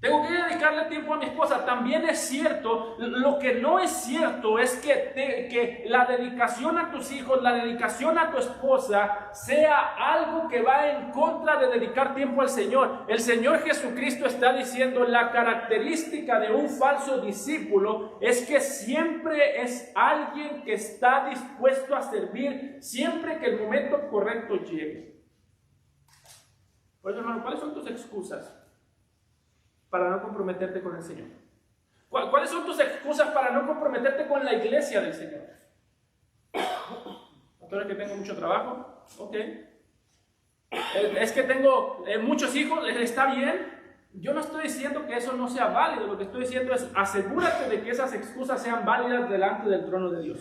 Tengo que dedicarle tiempo a mi esposa. También es cierto. Lo que no es cierto es que la dedicación a tus hijos, la dedicación a tu esposa sea algo que va en contra de dedicar tiempo al Señor. El Señor Jesucristo está diciendo, la característica de un falso discípulo es que siempre es alguien que está dispuesto a servir siempre que el momento correcto llegue. Por eso, hermano, ¿cuáles son tus excusas para no comprometerte con el Señor? ¿Cuáles son tus excusas para no comprometerte con la iglesia del Señor? Pastor, es que tengo mucho trabajo. Ok. Es que tengo muchos hijos. Está bien. Yo no estoy diciendo que eso no sea válido. Lo que estoy diciendo es, asegúrate de que esas excusas sean válidas delante del trono de Dios.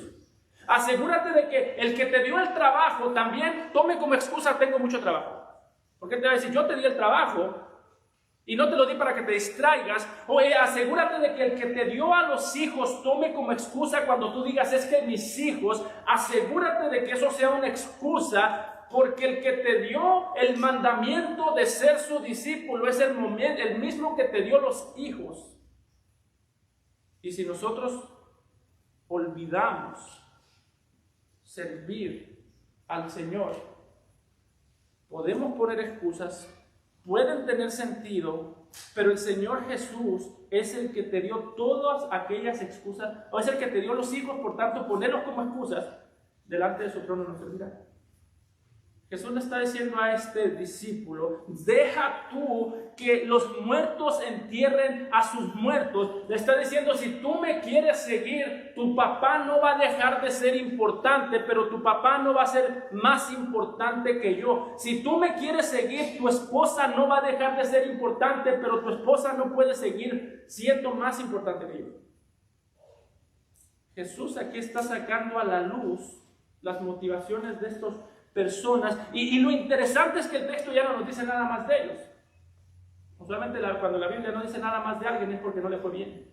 Asegúrate de que el que te dio el trabajo también tome como excusa, tengo mucho trabajo. Porque te va a decir, yo te di el trabajo y no te lo di para que te distraigas. Oye, asegúrate de que el que te dio a los hijos tome como excusa cuando tú digas, es que mis hijos, asegúrate de que eso sea una excusa, porque el que te dio el mandamiento de ser su discípulo es el mismo que te dio los hijos. Y si nosotros olvidamos servir al Señor, podemos poner excusas, pueden tener sentido, pero el Señor Jesús es el que te dio todas aquellas excusas, o es el que te dio los hijos, por tanto, ponerlos como excusas delante de su trono no servirá. Jesús le está diciendo a este discípulo, deja tú que los muertos entierren a sus muertos. Le está diciendo, si tú me quieres seguir, tu papá no va a dejar de ser importante, pero tu papá no va a ser más importante que yo. Si tú me quieres seguir, tu esposa no va a dejar de ser importante, pero tu esposa no puede seguir siendo más importante que yo. Jesús aquí está sacando a la luz las motivaciones de estos personas, y lo interesante es que el texto ya no nos dice nada más de ellos. Usualmente cuando la Biblia no dice nada más de alguien es porque no le fue bien.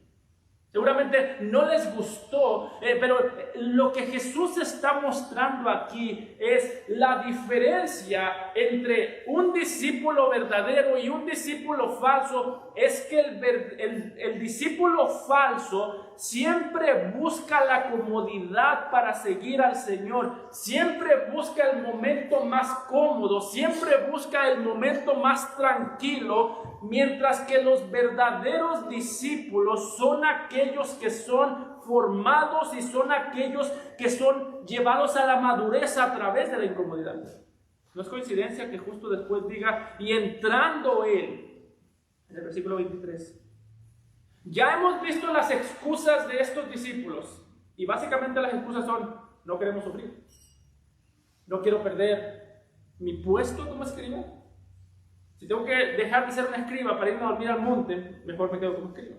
Seguramente no les gustó, pero lo que Jesús está mostrando aquí es la diferencia entre un discípulo verdadero y un discípulo falso. Es que el discípulo falso siempre busca la comodidad para seguir al Señor, siempre busca el momento más cómodo, siempre busca el momento más tranquilo, mientras que los verdaderos discípulos son aquellos que son formados y son aquellos que son llevados a la madurez a través de la incomodidad. No es coincidencia que justo después diga, y entrando él, en el versículo 23, ya hemos visto las excusas de estos discípulos, y básicamente las excusas son, no queremos sufrir, no quiero perder mi puesto como escriba. Si tengo que dejar de ser un escriba para irme a dormir al monte, mejor me quedo como escriba.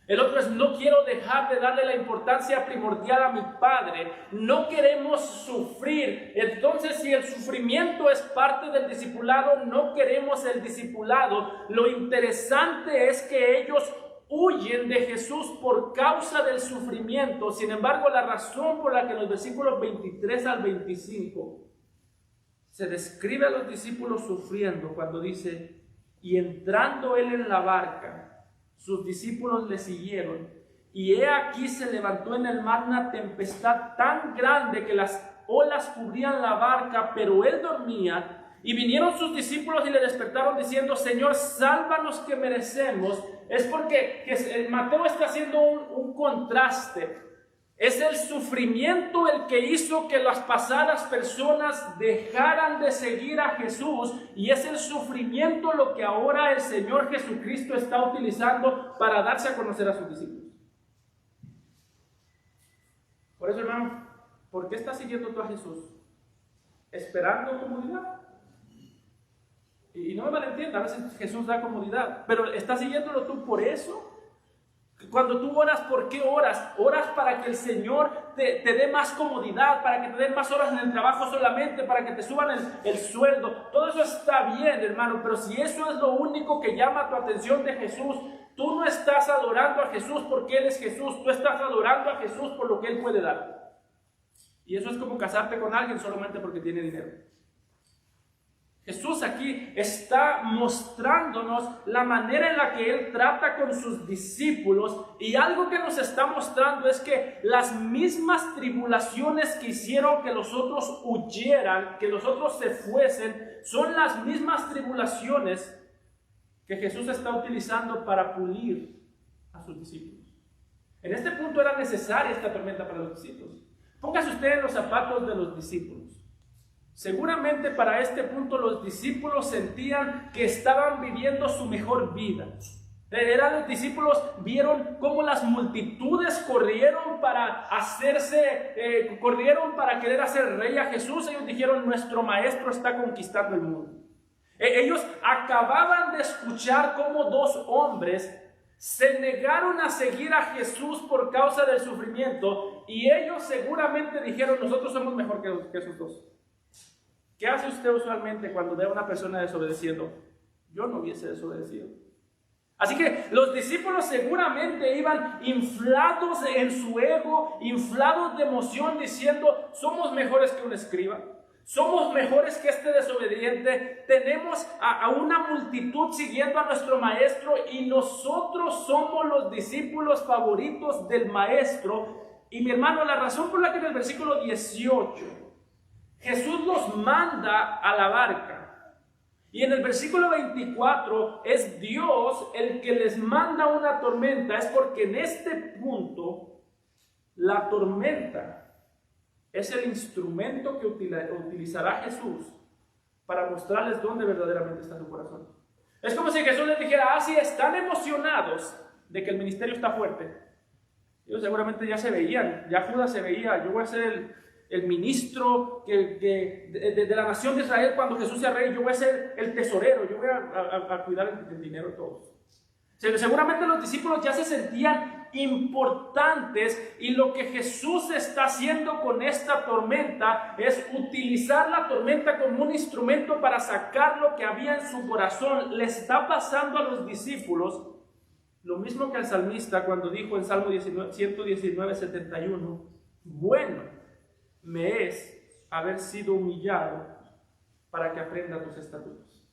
El otro es, no quiero dejar de darle la importancia primordial a mi padre. No queremos sufrir. Entonces, si el sufrimiento es parte del discipulado, no queremos el discipulado. Lo interesante es que ellos huyen de Jesús por causa del sufrimiento. Sin embargo, la razón por la que en los versículos 23 al 25 se describe a los discípulos sufriendo, cuando dice, y entrando él en la barca, sus discípulos le siguieron, y he aquí se levantó en el mar una tempestad tan grande que las olas cubrían la barca, pero él dormía. Y vinieron sus discípulos y le despertaron diciendo: Señor, sálvanos que merecemos. Es porque Mateo está haciendo un contraste. Es el sufrimiento el que hizo que las pasadas personas dejaran de seguir a Jesús, y es el sufrimiento lo que ahora el Señor Jesucristo está utilizando para darse a conocer a sus discípulos. Por eso, hermano, ¿por qué estás siguiendo tú a Jesús? ¿Esperando comodidad? Y no me malentienda, a veces Jesús da comodidad, pero ¿estás siguiéndolo tú por eso? Cuando tú oras, ¿por qué oras? Oras para que el Señor te dé más comodidad, para que te den más horas en el trabajo solamente, para que te suban el sueldo. Todo eso está bien, hermano, pero si eso es lo único que llama tu atención de Jesús, tú no estás adorando a Jesús porque Él es Jesús, tú estás adorando a Jesús por lo que Él puede dar. Y eso es como casarte con alguien solamente porque tiene dinero. Jesús aquí está mostrándonos la manera en la que Él trata con sus discípulos, y algo que nos está mostrando es que las mismas tribulaciones que hicieron que los otros huyeran, que los otros se fuesen, son las mismas tribulaciones que Jesús está utilizando para pulir a sus discípulos. En este punto era necesaria esta tormenta para los discípulos. Póngase usted en los zapatos de los discípulos. Seguramente para este punto los discípulos sentían que estaban viviendo su mejor vida. Los discípulos vieron cómo las multitudes corrieron para querer hacer rey a Jesús. Ellos dijeron: nuestro maestro está conquistando el mundo. Ellos acababan de escuchar cómo dos hombres se negaron a seguir a Jesús por causa del sufrimiento, y ellos seguramente dijeron: nosotros somos mejor que esos dos. ¿Qué hace usted usualmente cuando ve a una persona desobedeciendo? Yo no hubiese desobedecido. Así que los discípulos seguramente iban inflados en su ego, inflados de emoción, diciendo: somos mejores que un escriba, somos mejores que este desobediente, tenemos a una multitud siguiendo a nuestro maestro, y nosotros somos los discípulos favoritos del maestro. Y mi hermano, la razón por la que en el versículo 18 Jesús los manda a la barca, y en el versículo 24 es Dios el que les manda una tormenta, es porque en este punto la tormenta es el instrumento que utilizará Jesús para mostrarles dónde verdaderamente está su corazón. Es como si Jesús les dijera: sí, están emocionados de que el ministerio está fuerte. Ellos seguramente ya se veían, ya Judas se veía: yo voy a ser el ministro de la nación de Israel cuando Jesús sea rey, yo voy a ser el tesorero, yo voy a cuidar el dinero de todos. Seguramente los discípulos ya se sentían importantes, y lo que Jesús está haciendo con esta tormenta es utilizar la tormenta como un instrumento para sacar lo que había en su corazón. Le está pasando a los discípulos lo mismo que al salmista cuando dijo en Salmo 119, 71: bueno me es haber sido humillado para que aprenda tus estatutos.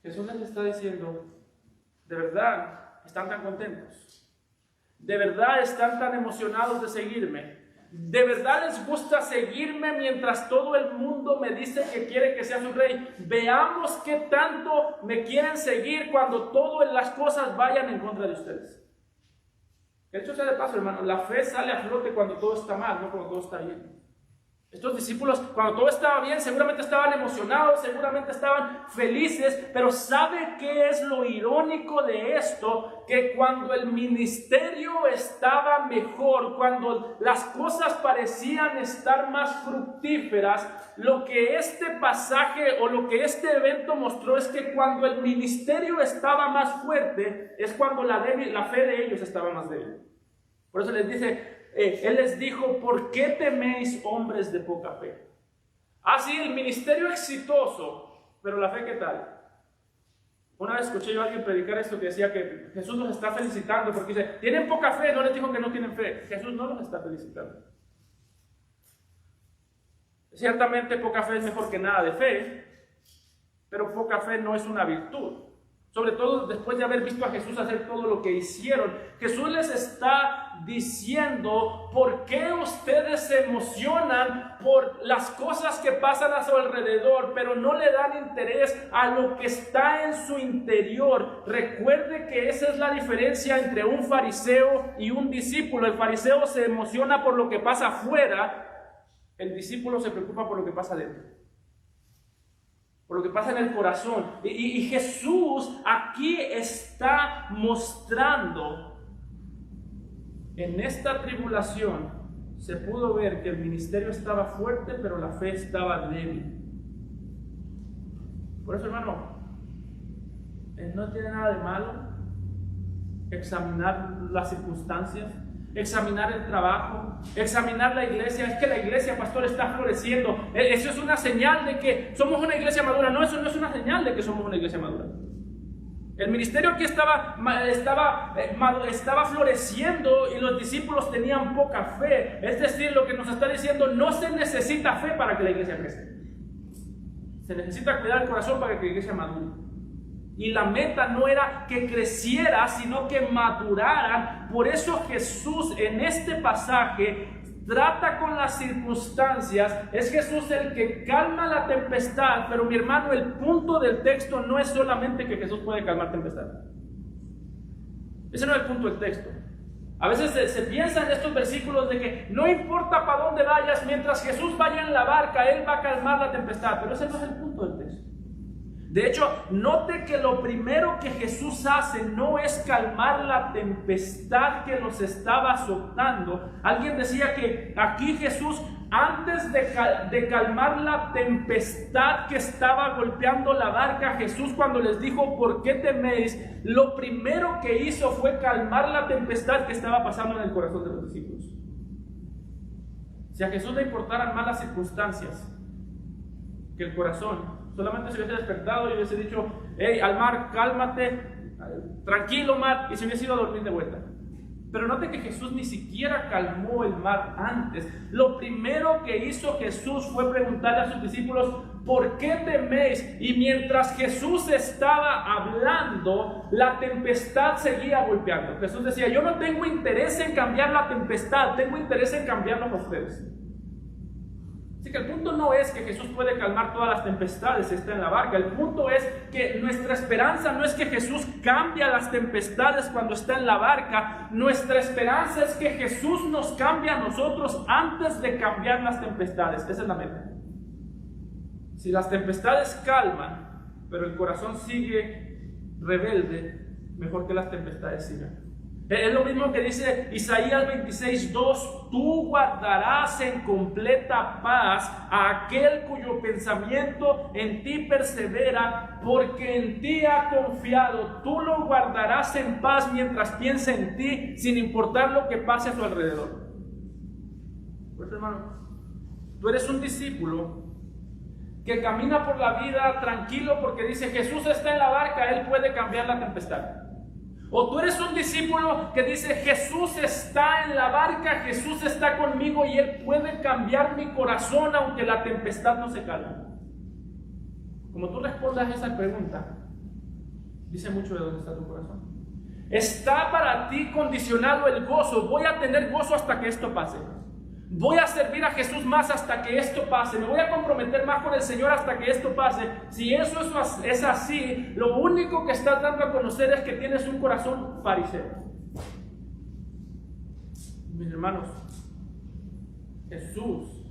Jesús les está diciendo: de verdad están tan contentos, de verdad están tan emocionados de seguirme, de verdad les gusta seguirme mientras todo el mundo me dice que quiere que sea su rey. Veamos qué tanto me quieren seguir cuando todas las cosas vayan en contra de ustedes. De hecho, sea de paso, hermano, la fe sale a flote cuando todo está mal, no cuando todo está bien. Estos discípulos, cuando todo estaba bien, seguramente estaban emocionados, seguramente estaban felices, pero ¿sabe qué es lo irónico de esto? Que cuando el ministerio estaba mejor, cuando las cosas parecían estar más fructíferas, lo que este pasaje o lo que este evento mostró es que cuando el ministerio estaba más fuerte, es cuando la fe de ellos estaba más débil. Por eso les dice, Él les dijo: ¿por qué teméis, hombres de poca fe? Sí, el ministerio exitoso, pero la fe, ¿qué tal? Una vez escuché yo a alguien predicar esto que decía que Jesús los está felicitando porque dice: tienen poca fe. No les dijo que no tienen fe. Jesús no los está felicitando. Ciertamente poca fe es mejor que nada de fe, pero poca fe no es una virtud. Sobre todo después de haber visto a Jesús hacer todo lo que hicieron. Jesús les está diciendo: ¿por qué ustedes se emocionan por las cosas que pasan a su alrededor, pero no le dan interés a lo que está en su interior? Recuerde que esa es la diferencia entre un fariseo y un discípulo. El fariseo se emociona por lo que pasa afuera, el discípulo se preocupa por lo que pasa dentro, por lo que pasa en el corazón. Y Jesús aquí está mostrando, en esta tribulación se pudo ver que el ministerio estaba fuerte, pero la fe estaba débil. Por eso, hermano, no tiene nada de malo examinar las circunstancias, examinar el trabajo, examinar la iglesia. Es que la iglesia, pastor, está floreciendo. Eso es una señal de que somos una iglesia madura. No, eso no es una señal de que somos una iglesia madura. El ministerio aquí estaba floreciendo y los discípulos tenían poca fe. Es decir, lo que nos está diciendo: no se necesita fe para que la iglesia crezca. Se necesita cuidar el corazón para que la iglesia madure. Y la meta no era que creciera, sino que maduraran. Por eso Jesús en este pasaje trata con las circunstancias. Es Jesús el que calma la tempestad. Pero mi hermano, el punto del texto no es solamente que Jesús puede calmar tempestad. Ese no es el punto del texto. A veces se piensa en estos versículos de que no importa para dónde vayas, mientras Jesús vaya en la barca, Él va a calmar la tempestad. Pero ese no es el punto del texto. De hecho, note que lo primero que Jesús hace no es calmar la tempestad que los estaba azotando. Alguien decía que aquí Jesús, antes de calmar la tempestad que estaba golpeando la barca, Jesús, cuando les dijo: ¿por qué teméis?, lo primero que hizo fue calmar la tempestad que estaba pasando en el corazón de los discípulos. Si a Jesús le importaran más las circunstancias que el corazón, solamente se hubiese despertado y hubiese dicho: hey, al mar, cálmate, tranquilo mar, y se hubiese ido a dormir de vuelta. Pero note que Jesús ni siquiera calmó el mar antes. Lo primero que hizo Jesús fue preguntarle a sus discípulos: ¿por qué teméis? Y mientras Jesús estaba hablando, la tempestad seguía golpeando. Jesús decía: yo no tengo interés en cambiar la tempestad, tengo interés en cambiarlos a ustedes. Así que el punto no es que Jesús puede calmar todas las tempestades, está en la barca. El punto es que nuestra esperanza no es que Jesús cambie las tempestades cuando está en la barca. Nuestra esperanza es que Jesús nos cambie a nosotros antes de cambiar las tempestades. Esa es la meta. Si las tempestades calman, pero el corazón sigue rebelde, mejor que las tempestades sigan. Es lo mismo que dice Isaías 26:2: tú guardarás en completa paz a aquel cuyo pensamiento en ti persevera, porque en ti ha confiado. Tú lo guardarás en paz mientras piensa en ti, sin importar lo que pase a su alrededor. Pues, hermano, tú eres un discípulo que camina por la vida tranquilo porque dice: Jesús está en la barca, Él puede cambiar la tempestad. O tú eres un discípulo que dice: Jesús está en la barca, Jesús está conmigo y Él puede cambiar mi corazón aunque la tempestad no se calme. Como tú respondas a esa pregunta, dice mucho de dónde está tu corazón. ¿Está para ti condicionado el gozo? Voy a tener gozo hasta que esto pase. Voy a servir a Jesús más hasta que esto pase. Me voy a comprometer más con el Señor hasta que esto pase. Si eso es así, lo único que estás dando a conocer es que tienes un corazón fariseo. Mis hermanos, Jesús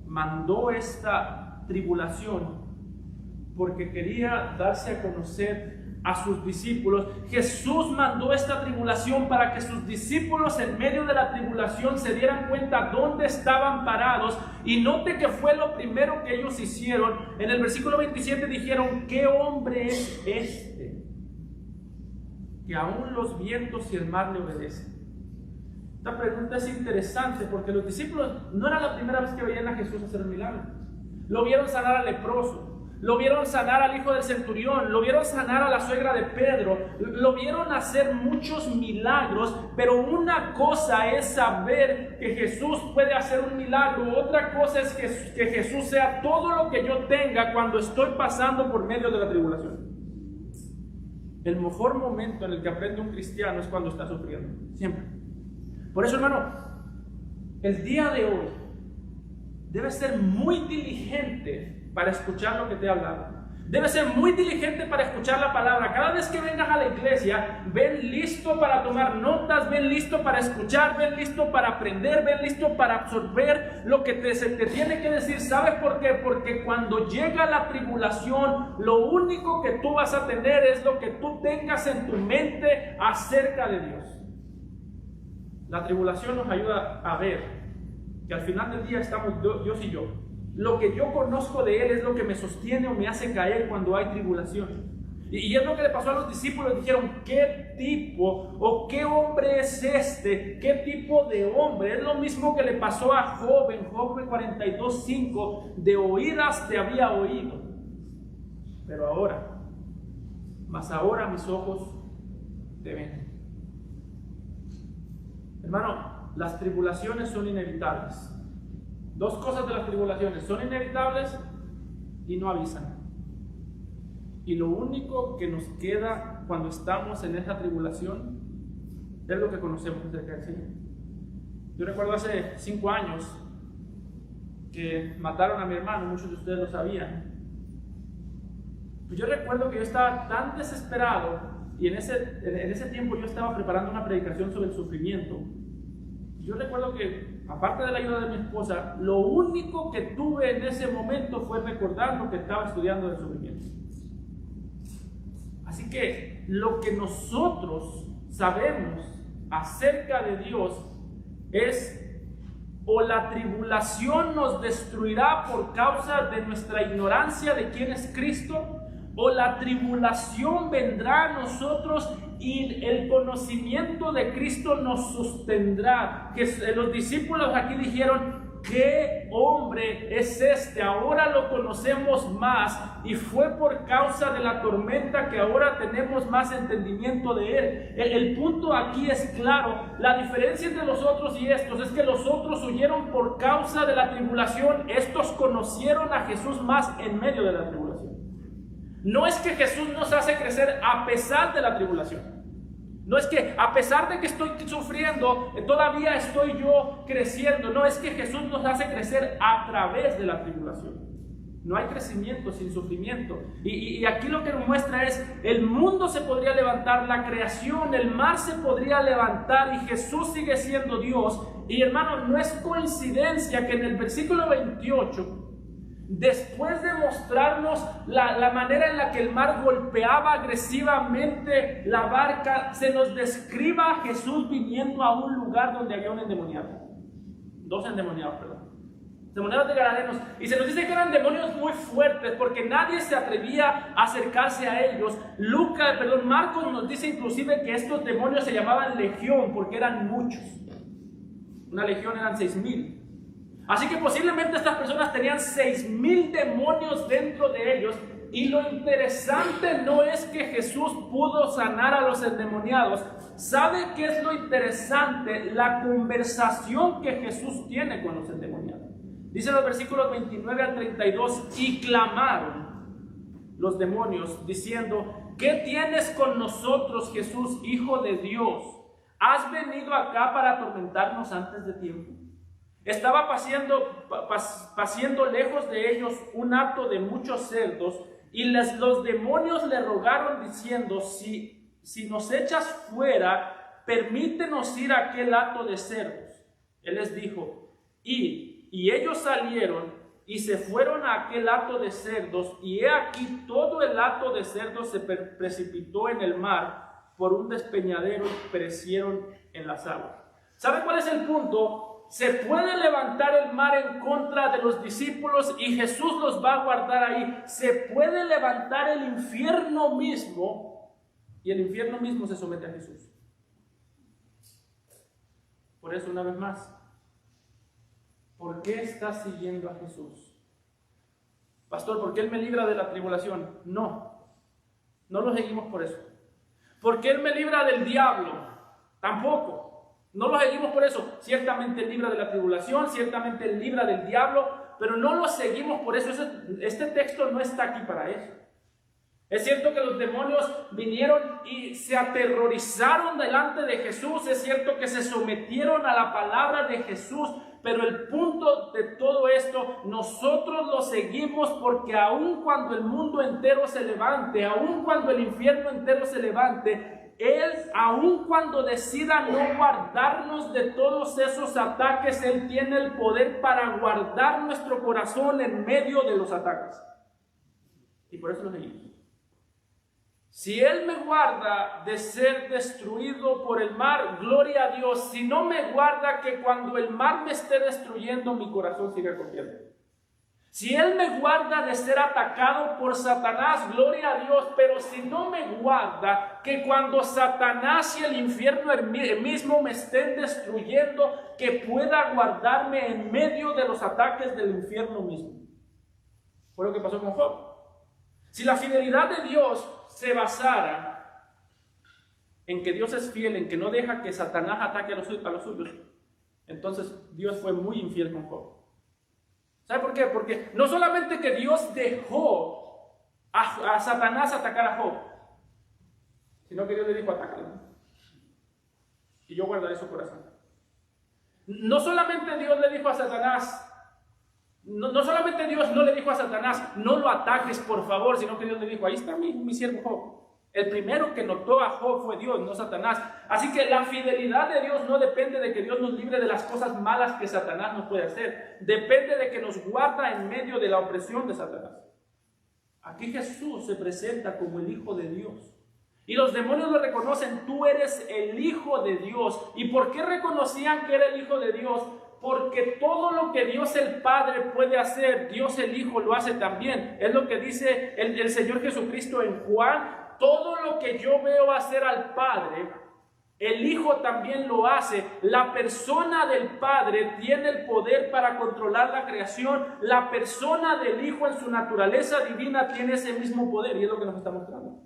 mandó esta tribulación porque quería darse a conocer a sus discípulos. Jesús mandó esta tribulación para que sus discípulos en medio de la tribulación se dieran cuenta dónde estaban parados. Y note que fue lo primero que ellos hicieron. En el versículo 27 dijeron: ¿qué hombre es este que aún los vientos y el mar le obedecen? Esta pregunta es interesante porque los discípulos no era la primera vez que veían a Jesús hacer un milagro. Lo vieron sanar al leproso, lo vieron sanar al hijo del centurión, lo vieron sanar a la suegra de Pedro, lo vieron hacer muchos milagros. Pero una cosa es saber que Jesús puede hacer un milagro, otra cosa es que Jesús sea todo lo que yo tenga cuando estoy pasando por medio de la tribulación. el mejor momento en el que aprende un cristiano es cuando está sufriendo, siempre. Por eso, hermano, el día de hoy debes ser muy diligente para escuchar lo que te he hablado. Debes ser muy diligente para escuchar la palabra. Cada vez que vengas a la iglesia, ven listo para tomar notas, ven listo para escuchar, ven listo para aprender, ven listo para absorber lo que se te tiene que decir. ¿Sabes por qué? Porque cuando llega la tribulación, lo único que tú vas a tener es lo que tú tengas en tu mente acerca de Dios. La tribulación nos ayuda a ver que al final del día estamos Dios y yo. Lo que yo conozco de Él es lo que me sostiene o me hace caer cuando hay tribulación. Y es lo que le pasó a los discípulos. Dijeron, ¿qué tipo o qué hombre es este? ¿Qué tipo de hombre? Es lo mismo que le pasó a Job en Job 42:5. De oídas te había oído, pero ahora, mas ahora mis ojos te ven. Hermano, las tribulaciones son inevitables. Dos cosas de las tribulaciones: son inevitables y no avisan. Y lo único que nos queda cuando estamos en esa tribulación es lo que conocemos acerca del Señor. Yo recuerdo hace 5 años que mataron a mi hermano, muchos de ustedes lo sabían. Pues yo recuerdo que yo estaba tan desesperado, y en ese tiempo yo estaba preparando una predicación sobre el sufrimiento. Yo recuerdo que, aparte de la ayuda de mi esposa, lo único que tuve en ese momento fue recordar lo que estaba estudiando del sufrimiento. Así que lo que nosotros sabemos acerca de Dios es: o la tribulación nos destruirá por causa de nuestra ignorancia de quién es Cristo, o la tribulación vendrá a nosotros y el conocimiento de Cristo nos sostendrá. Que los discípulos aquí dijeron, ¿qué hombre es este? Ahora lo conocemos más, y fue por causa de la tormenta que ahora tenemos más entendimiento de él. El punto aquí es claro. La diferencia entre los otros y estos es que los otros huyeron por causa de la tribulación. Estos conocieron a Jesús más en medio de la tribulación. No es que Jesús nos hace crecer a pesar de la tribulación. No es que a pesar de que estoy sufriendo, todavía estoy yo creciendo. No, es que Jesús nos hace crecer a través de la tribulación. No hay crecimiento sin sufrimiento. Y aquí lo que nos muestra es: el mundo se podría levantar, la creación, el mar se podría levantar, y Jesús sigue siendo Dios. Y hermano, no es coincidencia que en el versículo 28, después de mostrarnos la manera en la que el mar golpeaba agresivamente la barca, se nos describa a Jesús viniendo a un lugar donde había un endemoniado. 2 endemoniados, perdón. Demoniados de Gadarenos. Y se nos dice que eran demonios muy fuertes, porque nadie se atrevía a acercarse a ellos. Marcos nos dice inclusive que estos demonios se llamaban legión, porque eran muchos. Una legión eran 6,000. Así que posiblemente estas personas tenían 6,000 demonios dentro de ellos. Y lo interesante no es que Jesús pudo sanar a los endemoniados. ¿Sabe qué es lo interesante? La conversación que Jesús tiene con los endemoniados. Dice en los versículos 29 al 32: y clamaron los demonios diciendo, ¿qué tienes con nosotros, Jesús, Hijo de Dios? ¿Has venido acá para atormentarnos antes de tiempo? Estaba paciendo lejos de ellos un hato de muchos cerdos, y los demonios le rogaron diciendo, si nos echas fuera, permítenos ir a aquel hato de cerdos. Él les dijo, id. Y ellos salieron y se fueron a aquel hato de cerdos, y he aquí todo el hato de cerdos se precipitó en el mar por un despeñadero y perecieron en las aguas. ¿Sabe cuál es el punto? Se puede levantar el mar en contra de los discípulos y Jesús los va a guardar ahí. Se puede levantar el infierno mismo y el infierno mismo se somete a Jesús. Por eso, una vez más, ¿por qué estás siguiendo a Jesús? Pastor, ¿por qué Él me libra de la tribulación? No lo seguimos por eso. ¿Por qué Él me libra del diablo? Tampoco. No lo seguimos por eso. Ciertamente Él libra de la tribulación, ciertamente Él libra del diablo, pero no lo seguimos por eso. Este texto no está aquí para eso. Es cierto que los demonios vinieron y se aterrorizaron delante de Jesús. Es cierto que se sometieron a la palabra de Jesús. Pero el punto de todo esto, nosotros lo seguimos porque aun cuando el mundo entero se levante, aun cuando el infierno entero se levante, Él, aun cuando decida no guardarnos de todos esos ataques, Él tiene el poder para guardar nuestro corazón en medio de los ataques. Y por eso lo seguimos. Si Él me guarda de ser destruido por el mar, gloria a Dios. Si no me guarda, que cuando el mar me esté destruyendo, mi corazón siga confiando. Si Él me guarda de ser atacado por Satanás, gloria a Dios. Pero si no me guarda, que cuando Satanás y el infierno mismo me estén destruyendo, que pueda guardarme en medio de los ataques del infierno mismo. Fue lo que pasó con Job. Si la fidelidad de Dios se basara en que Dios es fiel, en que no deja que Satanás ataque a los suyos, entonces Dios fue muy infiel con Job. ¿Sabe por qué? Porque no solamente que Dios dejó a Satanás atacar a Job, sino que Dios le dijo: atácalo, y yo guardaré su corazón. No solamente Dios le dijo a Satanás, no solamente Dios no le dijo a Satanás: no lo ataques por favor, sino que Dios le dijo: ahí está mi siervo Job. El primero que notó a Job fue Dios, no Satanás. Así que la fidelidad de Dios no depende de que Dios nos libre de las cosas malas que Satanás nos puede hacer. Depende de que nos guarda en medio de la opresión de Satanás. Aquí Jesús se presenta como el Hijo de Dios. Y los demonios lo reconocen: tú eres el Hijo de Dios. ¿Y por qué reconocían que era el Hijo de Dios? Porque todo lo que Dios el Padre puede hacer, Dios el Hijo lo hace también. Es lo que dice el Señor Jesucristo en Juan: todo lo que yo veo hacer al Padre, el Hijo también lo hace. La persona del Padre tiene el poder para controlar la creación. La persona del Hijo en su naturaleza divina tiene ese mismo poder, y es lo que nos está mostrando.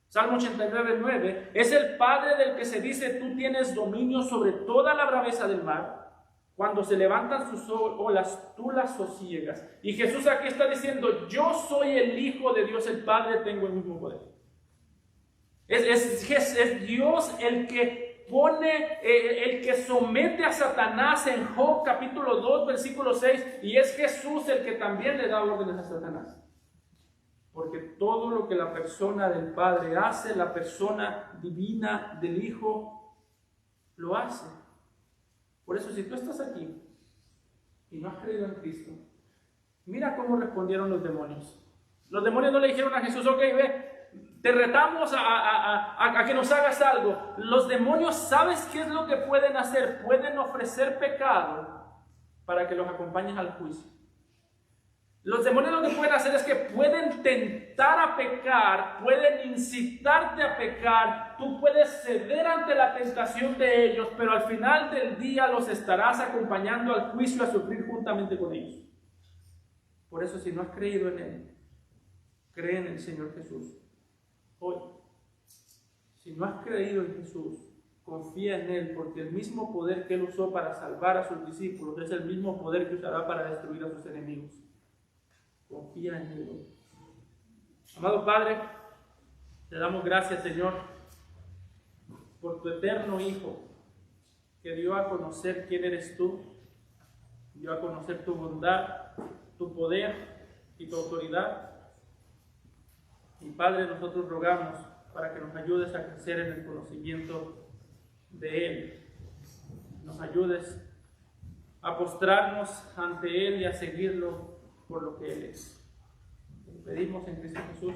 Salmo 89:9, es el Padre del que se dice: tú tienes dominio sobre toda la braveza del mar. Cuando se levantan sus olas, tú las sosiegas. Y Jesús aquí está diciendo: yo soy el Hijo de Dios el Padre, tengo el mismo poder. Es Dios el que pone, el que somete a Satanás en Job capítulo 2, versículo 6. Y es Jesús el que también le da órdenes a Satanás. Porque todo lo que la persona del Padre hace, la persona divina del Hijo lo hace. Por eso, si tú estás aquí y no has creído en Cristo, mira cómo respondieron los demonios. Los demonios no le dijeron a Jesús: ok, ve, te retamos a que nos hagas algo. Los demonios, ¿sabes qué es lo que pueden hacer? Pueden ofrecer pecado para que los acompañes al juicio. Los demonios lo que pueden hacer es que pueden tentar a pecar, pueden incitarte a pecar. Tú puedes ceder ante la tentación de ellos, pero al final del día los estarás acompañando al juicio a sufrir juntamente con ellos. Por eso, si no has creído en Él, cree en el Señor Jesús hoy. Si no has creído en Jesús, confía en Él, porque el mismo poder que Él usó para salvar a sus discípulos es el mismo poder que usará para destruir a sus enemigos. Confía en Él. Amado Padre, te damos gracias, Señor, por tu eterno Hijo, que dio a conocer quién eres tú, dio a conocer tu bondad, tu poder y tu autoridad. Y Padre, nosotros rogamos para que nos ayudes a crecer en el conocimiento de Él. Nos ayudes a postrarnos ante Él y a seguirlo por lo que Él es. Te pedimos en Cristo Jesús.